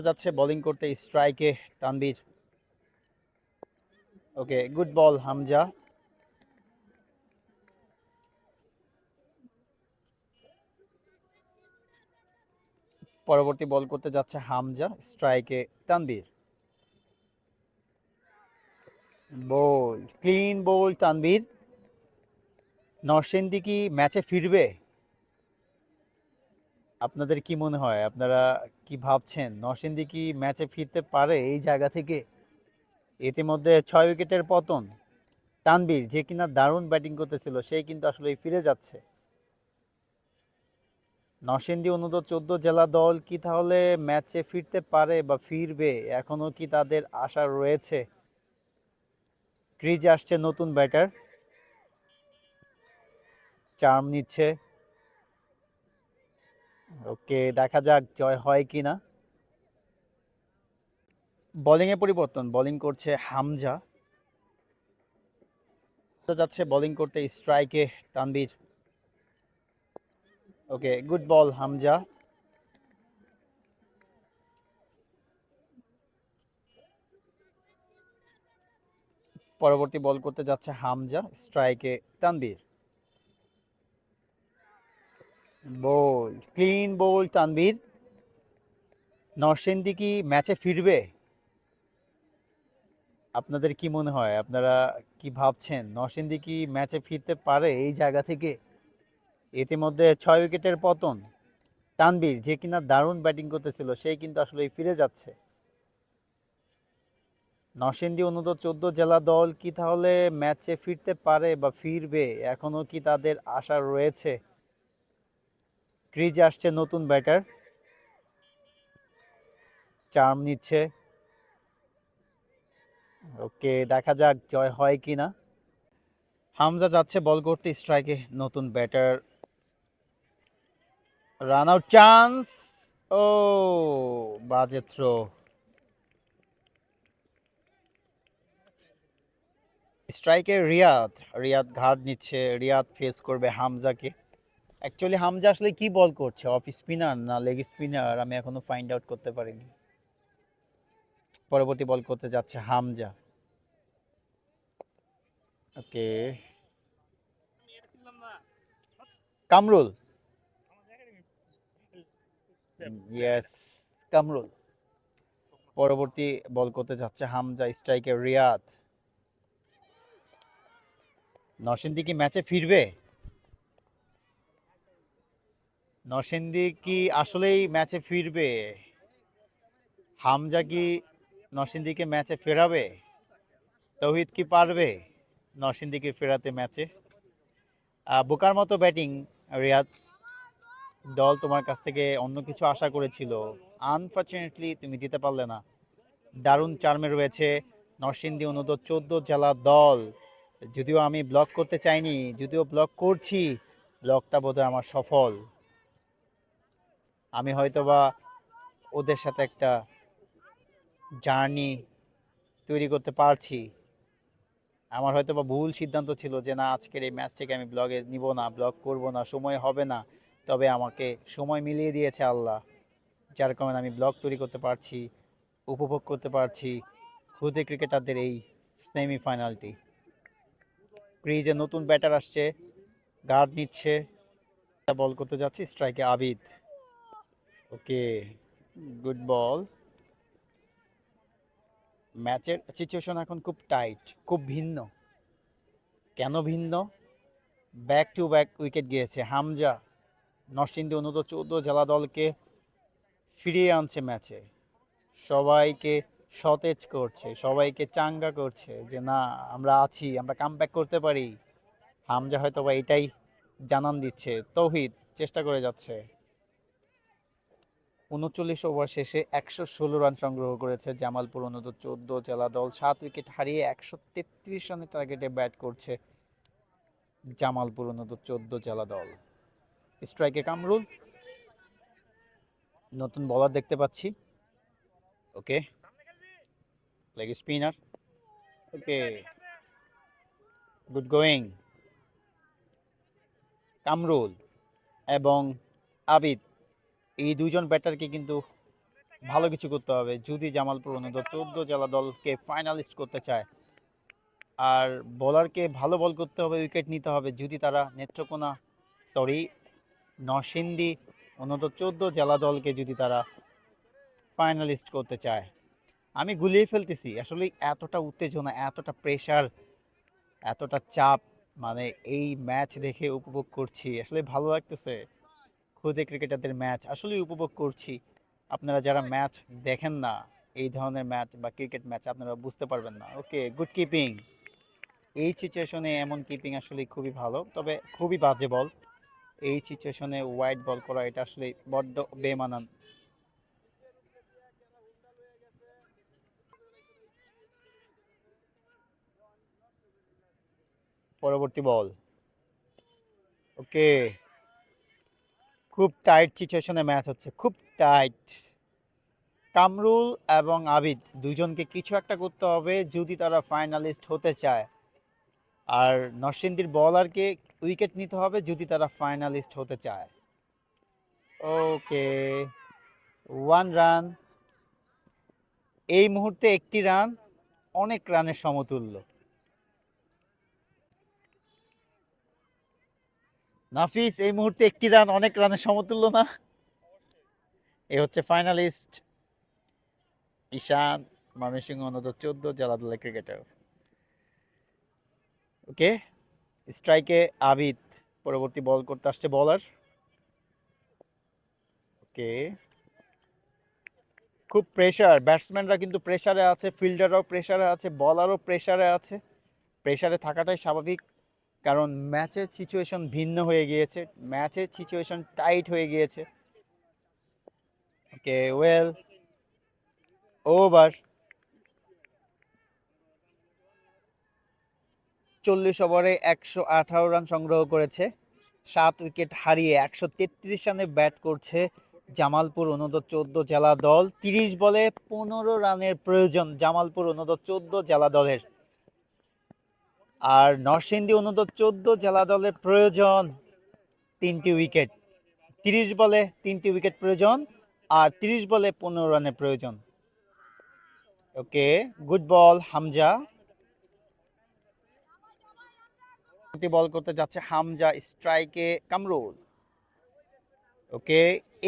যাচ্ছে বোলিং করতে স্ট্রাইকে তানভীর। ওকে, গুড বল হামজা। পরবর্তী বল করতে যাচ্ছে হামজা, স্ট্রাইকে তানভীর। বোল, ক্লিন বোল তানভীর। নরসিংদী কি ম্যাচে ফিরবে? আপনাদের কি মনে হয়, আপনারা কি ভাবছেন নরসিংদী কি ম্যাচে ফিরতে পারে এই জায়গা থেকে? ইতিমধ্যে 6 উইকেটের পতন। তানভীর যে কিনা দারুণ ব্যাটিং করতেছিল সেই কিন্তু আসলে ফিরে যাচ্ছে। নরসিংদী অনূর্ধ্ব 14 জেলা দল কি তাহলে ম্যাচে ফিরতে পারে বা ফিরবে? এখনো কি তাদের আশা রয়েছে? ক্রিজে আসছে নতুন ব্যাটার, চার্ম নিচ্ছে। ওকে, দেখা যাক জয় হয় কিনা। বোলিংয়ে পরিবর্তন, বোলিং করছে হামজা, যাচ্ছে বোলিং করতে স্ট্রাইকে তানভীর। ওকে, গুড বল হামজা। পরবর্তী বল করতে যাচ্ছে হামজা, স্ট্রাইকে তানভীর। বোল, ক্লিন বোল তানভীর। নরসিংদী কি ম্যাচে ফিরবে? আপনাদের কি মনে হয়, আপনারা কি ভাবছেন নরসিংদী কি ম্যাচে ফিরতে পারে এই জায়গা থেকে? ইতিমধ্যে 6 উইকেটের পতন। তানভীর যে কিনা দারুণ ব্যাটিং করতেছিল সেই কিন্তু আসলে ফিরে যাচ্ছে। নরসিংদী অনূর্ধ্ব 14 জেলা দল কি তাহলে ম্যাচে ফিরতে পারে বা ফিরবে? এখনো কি তাদের আশা রয়েছে? ক্রিজে আসছে নতুন ব্যাটার, চার্ম নিচ্ছে। ওকে, দেখা যাক জয় হয় কিনা। হামজা যাচ্ছে বল করতে স্ট্রাইকে নতুন ব্যাটার। Run out chance. ও, বাজে থ্রো। স্ট্রাইকে রিয়াদ, রিয়াদ ঘাট নিচ্ছে, রিয়াদ ফেস করবে হামজাকে। অ্যাকচুয়ালি হামজা আসলে কি বল করছে, অফ স্পিনার না লেগ স্পিনার, আমি এখনো ফাইন্ড আউট করতে পারিনি। পরবর্তী বল করতে যাচ্ছে হামজা। ওকে, কামরুল। ইয়েস, কামরুল। পরবর্তী বল করতে যাচ্ছে হামজা, স্ট্রাইকে রিয়াদ। নরসিংদী কি ম্যাচে ফিরবে? নরসিংদী কি আসলেই ম্যাচে ফিরবে? হামজা কি নরসিংদীকে ম্যাচে ফেরাবে? তৌহিদ কি পারবে নরসিংদীকে ফেরাতে ম্যাচে? বোকার মতো ব্যাটিং রিয়াদ। দল তোমার কাছ থেকে অন্য কিছু আশা করেছিল, আনফর্চুনেটলি তুমি দিতে পারলে না। দারুণ চার্মে রয়েছে নরসিংদী অনূর্ধ্ব 14 জেলা দল। যদিও আমি ব্লক করতে চাইনি, যদিও ব্লক করছি, ব্লকটা বোধহয় আমার সফল। আমি হয়তোবা ওদের সাথে একটা জার্নি তৈরি করতে পারছি। আমার হয়তোবা ভুল সিদ্ধান্ত ছিল যে না, আজকের এই ম্যাচটাকে আমি ব্লগে নিব না, ব্লগ করব না, সময় হবে না। তবে আমাকে সময় মিলিয়ে দিয়েছে আল্লাহ, যার কারণে আমি ব্লগ তৈরি করতে পারছি, উপভোগ করতে পারছি খুদে ক্রিকেটারদের এই সেমিফাইনালটি। ক্রিজে নতুন ব্যাটার আসছে, গার্ড নিচ্ছে, বল করতে যাচ্ছি স্ট্রাইকে আবিদ। ওকে, গুড বল। ম্যাচের সিচুয়েশন এখন খুব টাইট, খুব ভিন্ন। কেন ভিন্ন? ব্যাক টু ব্যাক উইকেট গিয়েছে হামজা। নরসিংদী অনূর্ধ্ব 14 জেলা দলকে ফিরিয়ে আনছে ম্যাচে, সবাইকে সতেজ করছে, সবাইকে চাঙ্গা করছে যে না, আমরা আছি, আমরা কামব্যাক করতে পারি। হামজা হয়তো বা এটাই জানান দিচ্ছে। তৌহিদ চেষ্টা করে যাচ্ছে। 39 ওভার শেষে 116 রান সংগ্রহ করেছে জামালপুর অনূর্ধ্ব 14 জেলা দল। 7 উইকেট হারিয়ে 133 রানের টার্গেটে ব্যাট করছে জামালপুর অনূর্ধ্ব 14 জেলা দল। স্ট্রাইকে কামরুল, নতুন বলার দেখতে পাচ্ছি। ওকে, leg spinner. Okay, good going. Kamrul এবং আবিদ, এই দুইজন ব্যাটারকে কিন্তু ভালো কিছু করতে হবে যদি জামালপুর অনূর্ধ্ব 14 জেলা দলকে ফাইনালিস্ট করতে চায়। আর বোলারকে ভালো বল করতে হবে, উইকেট নিতে হবে যদি তারা নেত্রকোনা, সরি, নরসিংদী অনূর্ধ্ব-14 জেলা দলকে যদি তারা ফাইনালিস্ট করতে চায়। আমি গুলিয়ে ফেলতেছি আসলে, এতটা উত্তেজনা, এতটা প্রেশার, এতটা চাপ, মানে এই ম্যাচ দেখে উপভোগ করছি, আসলে ভালো লাগতেছে। খুদে ক্রিকেটারদের ম্যাচ আসলে উপভোগ করছি। আপনারা যারা ম্যাচ দেখেন না, এই ধরনের ম্যাচ বা ক্রিকেট ম্যাচ আপনারা বুঝতে পারবেন না। ওকে, গুড কিপিং। এই সিচুয়েশনে এমন কিপিং আসলে খুবই ভালো, তবে খুবই বাজে বল। এই সিচুয়েশনে ওয়াইড বল করা এটা আসলে বড্ড বেমানান। পরবর্তী বল। ওকে, খুব টাইট সিচুয়েশনে ম্যাচ হচ্ছে, খুব টাইট। কামরুল এবং আবিদ দুজনকে কিছু একটা করতে হবে যদি তারা ফাইনালিস্ট হতে চায়। আর নরসিংদীর বলারকে উইকেট নিতে হবে যদি তারা ফাইনালিস্ট হতে চায়। ওকে, 1 রান। এই মুহূর্তে একটি রান অনেক রানের সমতুল্য। নাফিস, এই মুহূর্তে একটি রান অনেক রানের সমতুল্য না? এ হচ্ছে ফাইনালিস্ট ঈশান, ময়মনসিংহ অনূর্ধ্ব-14 জেলা দলের ক্রিকেটার। ওকে, স্ট্রাইকে আবিদ, পরবর্তী বল করতে আসছে বলার। ওকে, খুব প্রেশার, ব্যাটসম্যানরা কিন্তু প্রেশারে আছে, ফিল্ডাররাও প্রেশারে আছে, বলারও প্রেশারে আছে। প্রেশারে থাকাটাই স্বাভাবিক, কারণ ম্যাচের সিচুয়েশন ভিন্ন হয়ে গিয়েছে, ম্যাচের সিচুয়েশন টাইট হয়ে গিয়েছে। ওকে, ওয়েল, ওভার। 40 ওভারে 118 রান সংগ্রহ করেছে, 7 উইকেট হারিয়ে 133 রানে ব্যাট করছে জামালপুর অনূর্ধ্ব-14 জেলা দল। 30 বলে 15 রানের প্রয়োজন জামালপুর অনূর্ধ্ব-14 জেলা দলের। আর নরসিংদী অনূর্ধ্ব-14 জেলা দলের প্রয়োজন 3টি উইকেট। 30 বলে 3টি উইকেট প্রয়োজন, আর 30 বলে 15 রানের প্রয়োজন। ওকে, গুড বল হামজা। বল করতে যাচ্ছে হামজা, স্ট্রাইকে কামরুল। ওকে,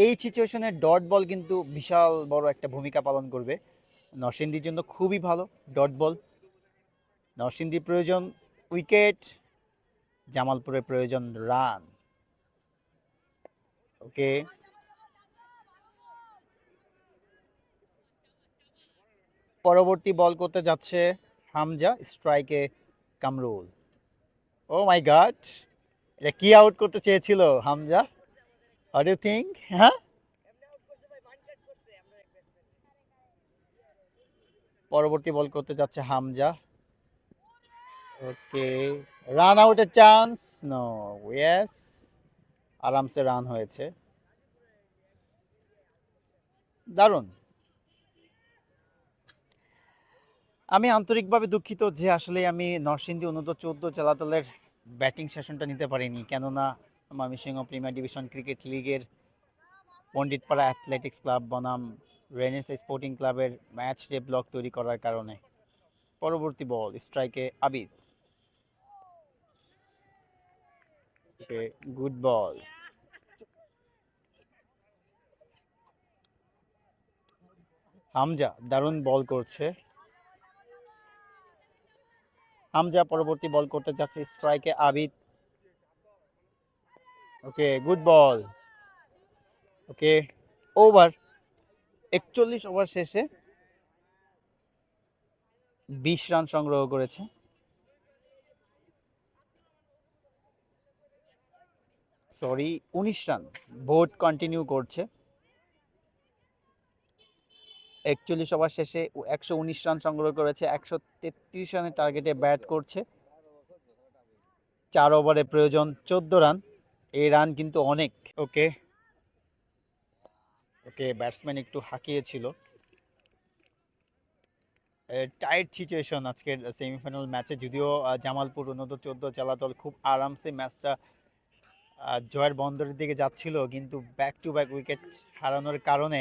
এই সিচুয়েশনে ডট বল কিন্তু বিশাল বড় একটা ভূমিকা পালন করবে নরসিংদীর জন্য, খুবই ভালো ডট বল। নরসিংদীর প্রয়োজন উইকেট, জামালপুরের প্রয়োজন রান। ওকে, পরবর্তী বল করতে যাচ্ছে হামজা, স্ট্রাইকে কামরুল। ও মাই গড, এটা কি আউট করতে চেয়েছিল হামজা? What do think? হ্যাঁ, পরবর্তী বল করতে যাচ্ছে হামজা। ওকে, রান আউটের চান্স, নো, ইয়েস, আরামসে রান হয়েছে, দারুণ। আমি আন্তরিকভাবে দুঃখিত যে আসলে আমি নরসিংদী অনূর্ধ্ব-14 জেলা দলের ব্যাটিং সেশনটা নিতে পারিনি, কেননা ময়মনসিংহ প্রিমিয়ার ডিভিশন ক্রিকেট লিগের পণ্ডিতপাড়া অ্যাথলেটিক্স ক্লাব বনাম রেনেসা স্পোর্টিং ক্লাবের ম্যাচ ডে ব্লক তৈরি করার কারণে। পরবর্তী বল, স্ট্রাইকে আবিদ। ওকে, গুড বল। হামজা দারুণ বল করছে। হামজা পরবর্তী বল করতে যাচ্ছে, স্ট্রাইকে আবিদ। ওকে, গুড বল। ওকে, ওভার। 41 ওভার শেষে 20 রান সংগ্রহ করেছে। সরি, 19 রান, ভোট কন্টিনিউ করছে। 41 ওভার শেষে 119 রান সংগ্রহ করেছে, 133 রানের টার্গেটে ব্যাট করছে। 4 ওভারে প্রয়োজন 14 রান, এই রান কিন্তু অনেক। ওকে, ওকে, ব্যাটসম্যান একটু হাঁকিয়েছিল। টাইট সিচুয়েশন আজকের সেমিফাইনাল ম্যাচে, যদিও জামালপুর অনূর্ধ্ব-14 জেলা দল খুব আরামসে ম্যাচটা জয়ের বন্দরের দিকে যাচ্ছিল, কিন্তু ব্যাক টু ব্যাক উইকেট হারানোর কারণে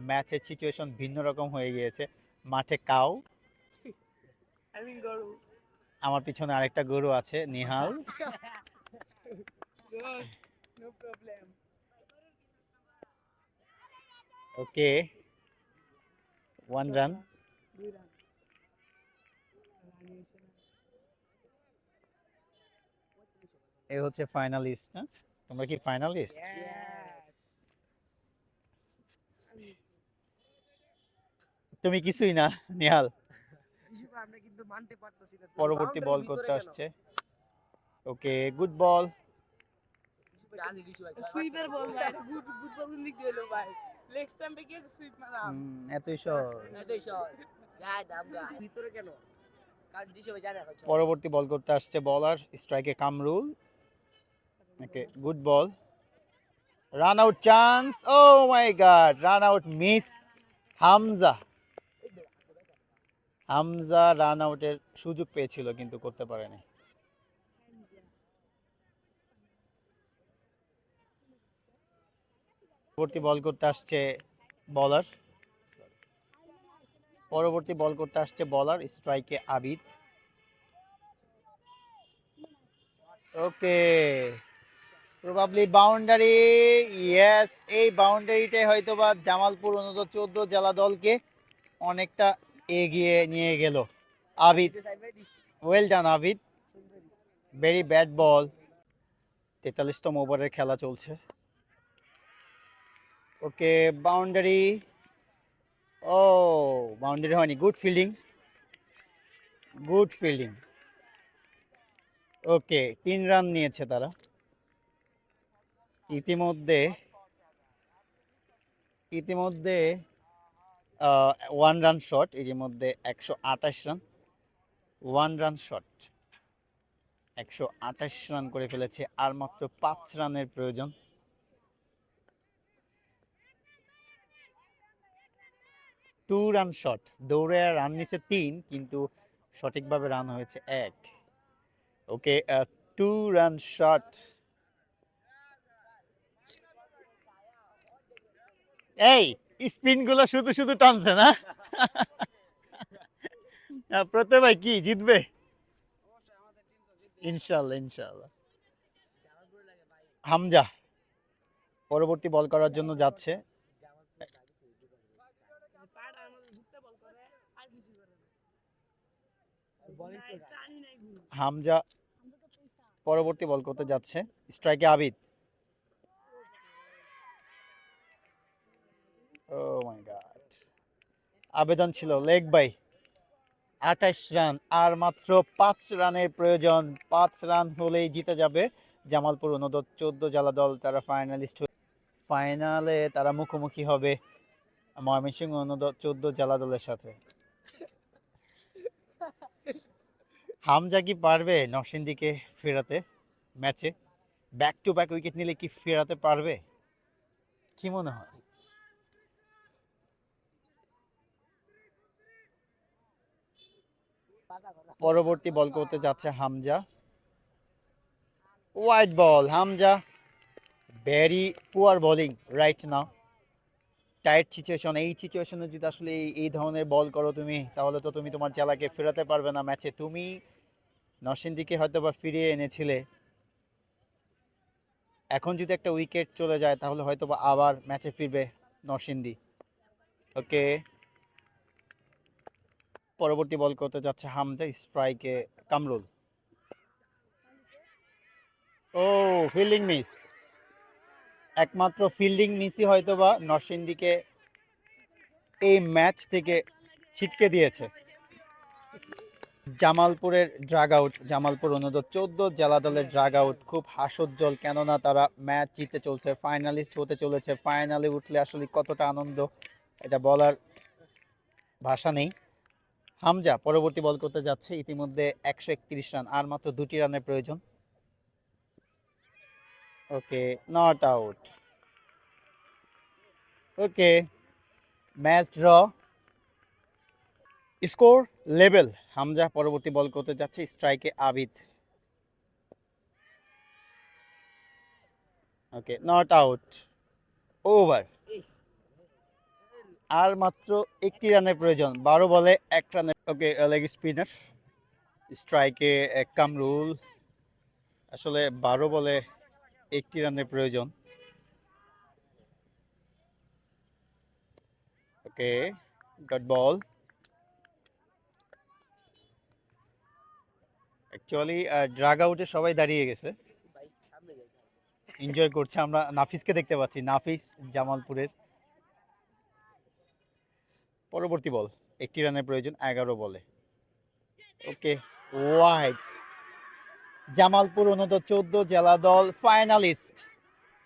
ম্যাচের সিচুয়েশন ভিন্ন রকম হয়ে গিয়েছে। মাঠে কাউ, আমার পিছনে আরেকটা গরু আছে, নিহাল। ওকে, 1 রান। এ হচ্ছে ফাইনালিস্ট না? তোমরা কি ফাইনালিস্ট? তুমি কিছুই না, নিহাল। আমরা কিন্তু মানতে পারতেছি না। পরবর্তী বল করতে আসছে। ওকে, গুড বল। সুইপার বল ভাই, গুড গুড বল লিখ দিলো ভাই। লেগ স্ট্যাম্পে গিয়ে সুইপ মারাম। এতই সহজ। এতই সহজ। গায় দাম গা। ভিতরে কেন? কার দিছে ভাই জানা হচ্ছে। পরবর্তী বল করতে আসছে বলার, স্ট্রাইকে Kamrul. Okay, good ball. Run out chance, oh my god, run out miss. Hamza Hamza run আউটের সুযোগ পেয়েছিল কিন্তু করতে পারেনি। পরবর্তী বল করতে আসছে বলার। স্ট্রাইকে আবিদ। ওকে, প্রবাবলি বাউন্ডারি। ইয়েস, এই বাউন্ডারিটাই হয়তোবা জামালপুর অনূর্ধ্ব 14 জেলা দলকে অনেকটা এগিয়ে নিয়ে গেল। Abid, well done Abid, very bad ball. 43তম ওভারের খেলা চলছে। Okay, boundary. ও, বাউন্ডারি হয়নি, good fielding, good fielding. Okay, 3 run নিয়েছে তারা। ইতিমধ্যে 1 রান শট, এর মধ্যে 128 রান। 1 রান শট, 128 রান করে ফেলেছে, আর মাত্র 5 রানের প্রয়োজন। টু রান শট, দৌড়ে রান নিচে 3, কিন্তু সঠিকভাবে রান হয়েছে 1। ওকে, 2 রান শট। এই স্পিন গুলো শুধু শুধু টানছে না। প্রত্যয় ভাই কি জিতবে? ইনশাল্লাহ, ইনশাল্লাহ। হামজা পরবর্তী বল করার জন্য যাচ্ছে। হামজা পরবর্তী বল করতে যাচ্ছে, স্ট্রাইকে আবিদ। ও মাই গড, আবেদন ছিল লেগ বাই। 28 রান, আর মাত্র 5 রানের প্রয়োজন। 5 রান হলেই জিতে যাবে জামালপুর অনূর্ধ্ব 14 জেলা দল। তারা ফাইনালিস্ট, ফাইনালে তারা মুখোমুখি হবে ময়মনসিংহ অনূর্ধ্ব 14 জেলা দলের সাথে। হামজা কি পারবে নরসিংদীকে ফেরাতে ম্যাচে? ব্যাক টু ব্যাক উইকেট নিলে কি ফেরাতে পারবে? কি মনে হয়? পরবর্তী বল করতে যাচ্ছে Hamza. White ball, Hamza very poor bowling right now. Tight situation, এই সিচুয়েশনে যদি আসলে এই ধরনের বল করো তুমি, তাহলে তো তুমি তোমার জেলাকে ফেরাতে পারবে না ম্যাচে। তুমি নরসিংদীকে হয়তো বা ফিরিয়ে এনেছিলে, এখন যদি একটা উইকেট চলে যায় তাহলে হয়তো বা আবার ম্যাচে ফিরবে নরসিংদী। ওকে, পরবর্তী বল করতে যাচ্ছে হামজা, স্ট্রাইকে কামরুল। ও, ফিল্ডিং মিস। একমাত্র ফিল্ডিং মিসই হয়তোবা নরসিংদীকে এই ম্যাচ থেকে ছিটকে দিয়েছে। জামালপুরের ড্রাগ আউট, জামালপুর অনূর্ধ্ব 14 জেলা দলের ড্রাগ আউট খুব হাস্যোজ্জ্বল, কেননা তারা ম্যাচ জিতে চলছে, ফাইনালিস্ট হতে চলেছে। ফাইনালে উঠলে আসলে কতটা আনন্দ, এটা বলার ভাষা নেই। হামজা পরবর্তী বল করতে যাচ্ছে, ইতিমধ্যে 131 রান, আর মাত্র 2টি রানের প্রয়োজন। Okay, not out. Okay, match draw, score level. Hamza পরবর্তী বল করতে যাচ্ছে, স্ট্রাইকে Abid. Okay, not out, over. আর মাত্র 1টি রানের প্রয়োজন, 12 বলে 1 রানের। ওকে, লেগ স্পিনার, স্ট্রাইকে কামরুল। আসলে 12 বলে 1টি রানের প্রয়োজন। ওকে, ডট বল। অ্যাকচুয়ালি ড্রাগ আউটে সবাই দাঁড়িয়ে গেছে, এনজয় করছে। আমরা নাফিসকে দেখতে পাচ্ছি, নাফিস জামালপুরের। পরবর্তী বল, একটি রানের প্রয়োজন 11 বলে। ওকে, ওয়াইড। জামালপুর অনূর্ধ্ব 14 জেলা দল ফাইনালিস্ট,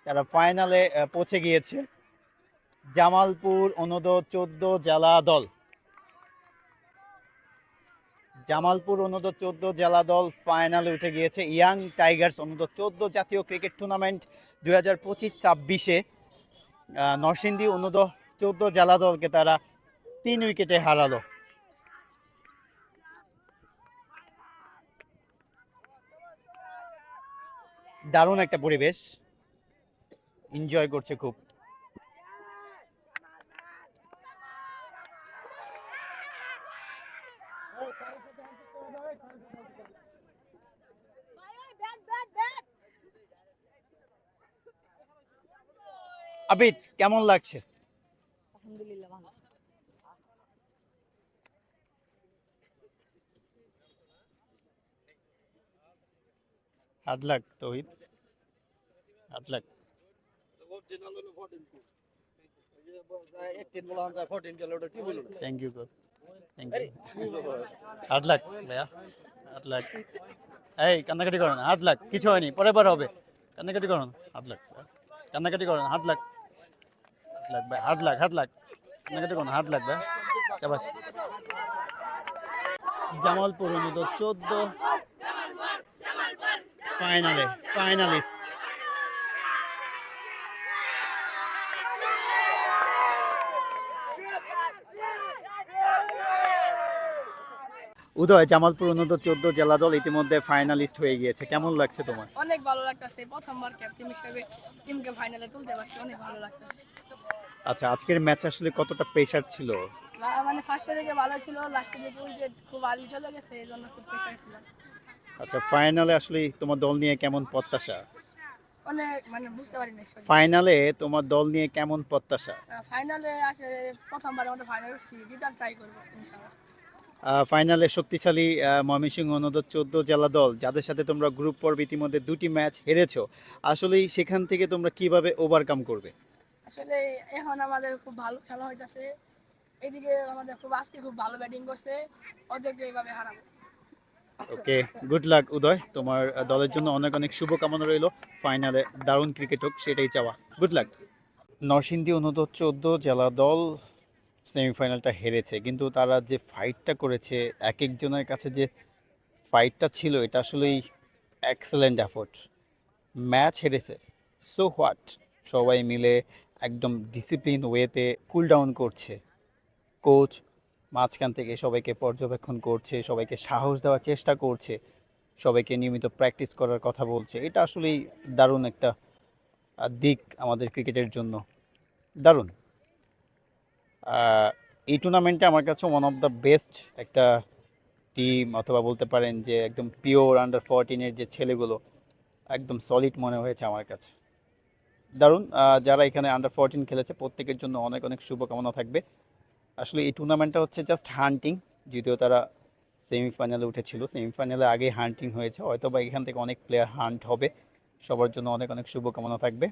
তারা ফাইনালে পৌঁছে গিয়েছে। জামালপুর অনূর্ধ্ব 14 জেলা দল, জামালপুর অনূর্ধ্ব 14 জেলা দল ফাইনালে উঠে গিয়েছে। ইয়াং টাইগার্স অনূর্ধ্ব 14 জাতীয় ক্রিকেট টুর্নামেন্ট 2025-26-এ নরসিংদী অনূর্ধ্ব 14 জেলা দলকে তারা 3 উইকেটে হারালো। দারুণ একটা পরিবেশ, এনজয় করছে খুব। আবিদ, কেমন লাগছে? আলহামদুলিল্লাহ ভালো। Hard luck Touhid, hard luck. Thank you, thank you. Hard luck ভাইয়া, হার্ড লাক। এই কান্নাকাটি করেন, হার্ড লাক, কিছু হয়নি, পরে হবে। কান্নাকাটি করেন, হার্ড লাক, কান্নাকাটি করেন, হার্ড লাক, লাক ভাই, হার্ড লাক, হার্ড লাক, কান্নাকাটি করেন, হার্ড লাক ভাই। চাবাস। জামালপুর অনূর্ধ্ব 14 ফাইনালে ফাইনালিস্ট। উদয়, জামালপুর অনূর্ধ্ব 14 জেলা দল ইতিমধ্যে ফাইনালিস্ট হয়ে গিয়েছে, কেমন লাগছে তোমার? অনেক ভালো লাগতেছে, প্রথমবার ক্যাপ্টেন হিসেবে টিমকে ফাইনালে তুলতে পারছি, অনেক ভালো লাগতেছে। আচ্ছা, আজকের ম্যাচ আসলে কতটা প্রেশার ছিল? মানে ফার্স্টের দিকে ভালো ছিল, লাস্টের দিকে উইকেট খুব আর্লি চলে গেছে, এই জন্য খুব প্রেশার ছিল। আচ্ছা, ফাইনালে আসলে তোমার দল নিয়ে কেমন প্রত্যাশা? অনেক মানে বুঝতে পারি না। ফাইনালে তোমার দল নিয়ে কেমন প্রত্যাশা? ফাইনালে আসে প্রথমবারের মতো ফাইনাল জিতার ট্রাই করবো ইনশাআল্লাহ। ফাইনালে শক্তিশালী ময়মনসিংহ অনূর্ধ্ব 14 জেলা দল, যাদের সাথে তোমরা গ্রুপ পর্বে ইতিমধ্যে 2টি ম্যাচ হেরেছো, আসলেই সেখান থেকে তোমরা কিভাবে ওভারকাম করবে? আসলে এখন আমাদের খুব ভালো খেলা হইতাছে, এদিকে আমাদের আজকে খুব ভালো ব্যাটিং করছে, ওদেরকে এইভাবে হারাবো। ওকে, গুড লাক উদয়, তোমার দলের জন্য অনেক অনেক শুভকামনা রইল। ফাইনালে দারুণ ক্রিকেট হোক, সেটাই চাওয়া। Good luck. নরসিংদী অনূর্ধ্ব 14 জেলা দল সেমিফাইনালটা হেরেছে, কিন্তু তারা যে ফাইটটা করেছে, এক একজনের কাছে যে ফাইটটা ছিল, এটা আসলেই এক্সেলেন্ট এফোর্ট। ম্যাচ হেরেছে, সো হোয়াট, সবাই মিলে একদম ডিসিপ্লিন ওয়েতে কুল ডাউন করছে। কোচ মাঝখান থেকে সবাইকে পর্যবেক্ষণ করছে, সবাইকে সাহস দেওয়ার চেষ্টা করছে, সবাইকে নিয়মিত প্র্যাকটিস করার কথা বলছে। এটা আসলেই দারুণ একটা দিক আমাদের ক্রিকেটের জন্য, দারুণ। এই টুর্নামেন্টে আমার কাছে ওয়ান অফ দ্য বেস্ট একটা টিম, অথবা বলতে পারেন যে একদম পিওর আন্ডার 14-এর যে ছেলেগুলো, একদম সলিড মনে হয়েছে আমার কাছে, দারুণ। যারা এখানে আন্ডার 14 খেলেছে প্রত্যেকের জন্য অনেক অনেক শুভকামনা থাকবে। আসলে এই টুর্নামেন্টটা হচ্ছে জাস্ট হান্টিং, যদিও তারা সেমিফাইনালে উঠেছিল, সেমিফাইনালে আগেই হান্টিং হয়েছে, হয়তো বা এখান থেকে অনেক প্লেয়ার হান্ট হবে। সবার জন্য অনেক অনেক শুভকামনা থাকবে,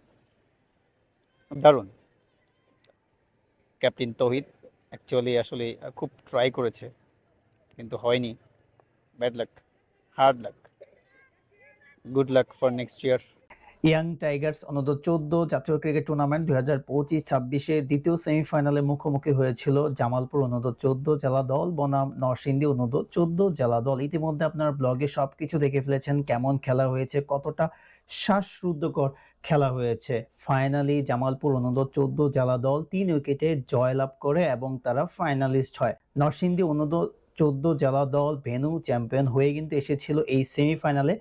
দারুণ। ক্যাপ্টেন তৌহিদ অ্যাকচুয়ালি আসলে খুব ট্রাই করেছে, কিন্তু হয়নি। Bad luck, hard lakh, good luck for next year. Young tigers অনূর্ধ্ব 14 জাতীয় ক্রিকেট টুর্নামেন্ট 2025-26-এ দ্বিতীয় সেমিফাইনালে মুখোমুখি হয়েছিল জামালপুর অনূর্ধ্ব 14 জেলা দল বনাম নরসিংদী অনূর্ধ্ব 14 জেলা দল। ইতিমধ্যে আপনার ব্লগে সবকিছু দেখে ফেলেছেন, কেমন খেলা হয়েছে, কতটা শ্বাসরুদ্ধকর খেলা হয়েছে। ফাইনালি জামালপুর অনূর্ধ্ব 14 জেলা দল 3 উইকেটে জয়লাভ করে এবং তারা ফাইনালিস্ট হয়। নরসিংদী অনূর্ধ্ব 14 জেলা দল ভেন্যু চ্যাম্পিয়ন হয়ে কিন্তু এসেছিল এই সেমিফাইনালে।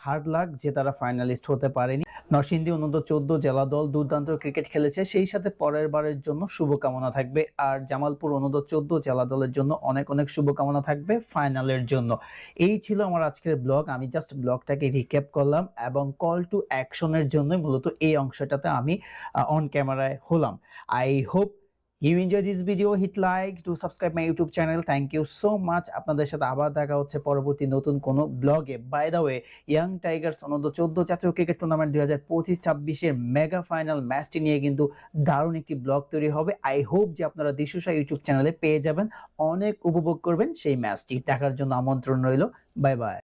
হার্ড লাক যে তারা ফাইনালিস্ট হতে পারেনি। নরসিংদী অনূর্ধ্ব 14 জেলা দল দুর্দান্ত ক্রিকেট খেলেছে, সেই সাথে পরের বারের জন্য শুভকামনা থাকবে। আর জামালপুর অনূর্ধ্ব 14 জেলা দলের জন্য অনেক অনেক শুভকামনা থাকবে ফাইনালের জন্য। এই ছিল আমার আজকের ব্লগ, আমি জাস্ট ব্লগটাকে রিক্যাপ করলাম এবং কল টু অ্যাকশনের জন্য মূলত এই অংশটাতে আমি অন ক্যামেরায় হলাম। I hope you enjoy this video, hit like to subscribe my YouTube channel. Thank you so much. আপনাদের সাথে আবার দেখা হচ্ছে পরবর্তী নতুন কোনো ব্লগে। By the way, young tigers অনূর্ধ্ব 14 জাতীয় ক্রিকেট টুর্নামেন্ট 2025-26-এর মেগা ফাইনাল ম্যাচটি নিয়ে কিন্তু দারুণ একটি ব্লগ তৈরি হবে। আই হোপ যে আপনারা দিশুসা ইউটিউব চ্যানেলে পেয়ে যাবেন, অনেক উপভোগ করবেন সেই ম্যাচটি। দেখার জন্য আমন্ত্রণ রইল। Bye bye.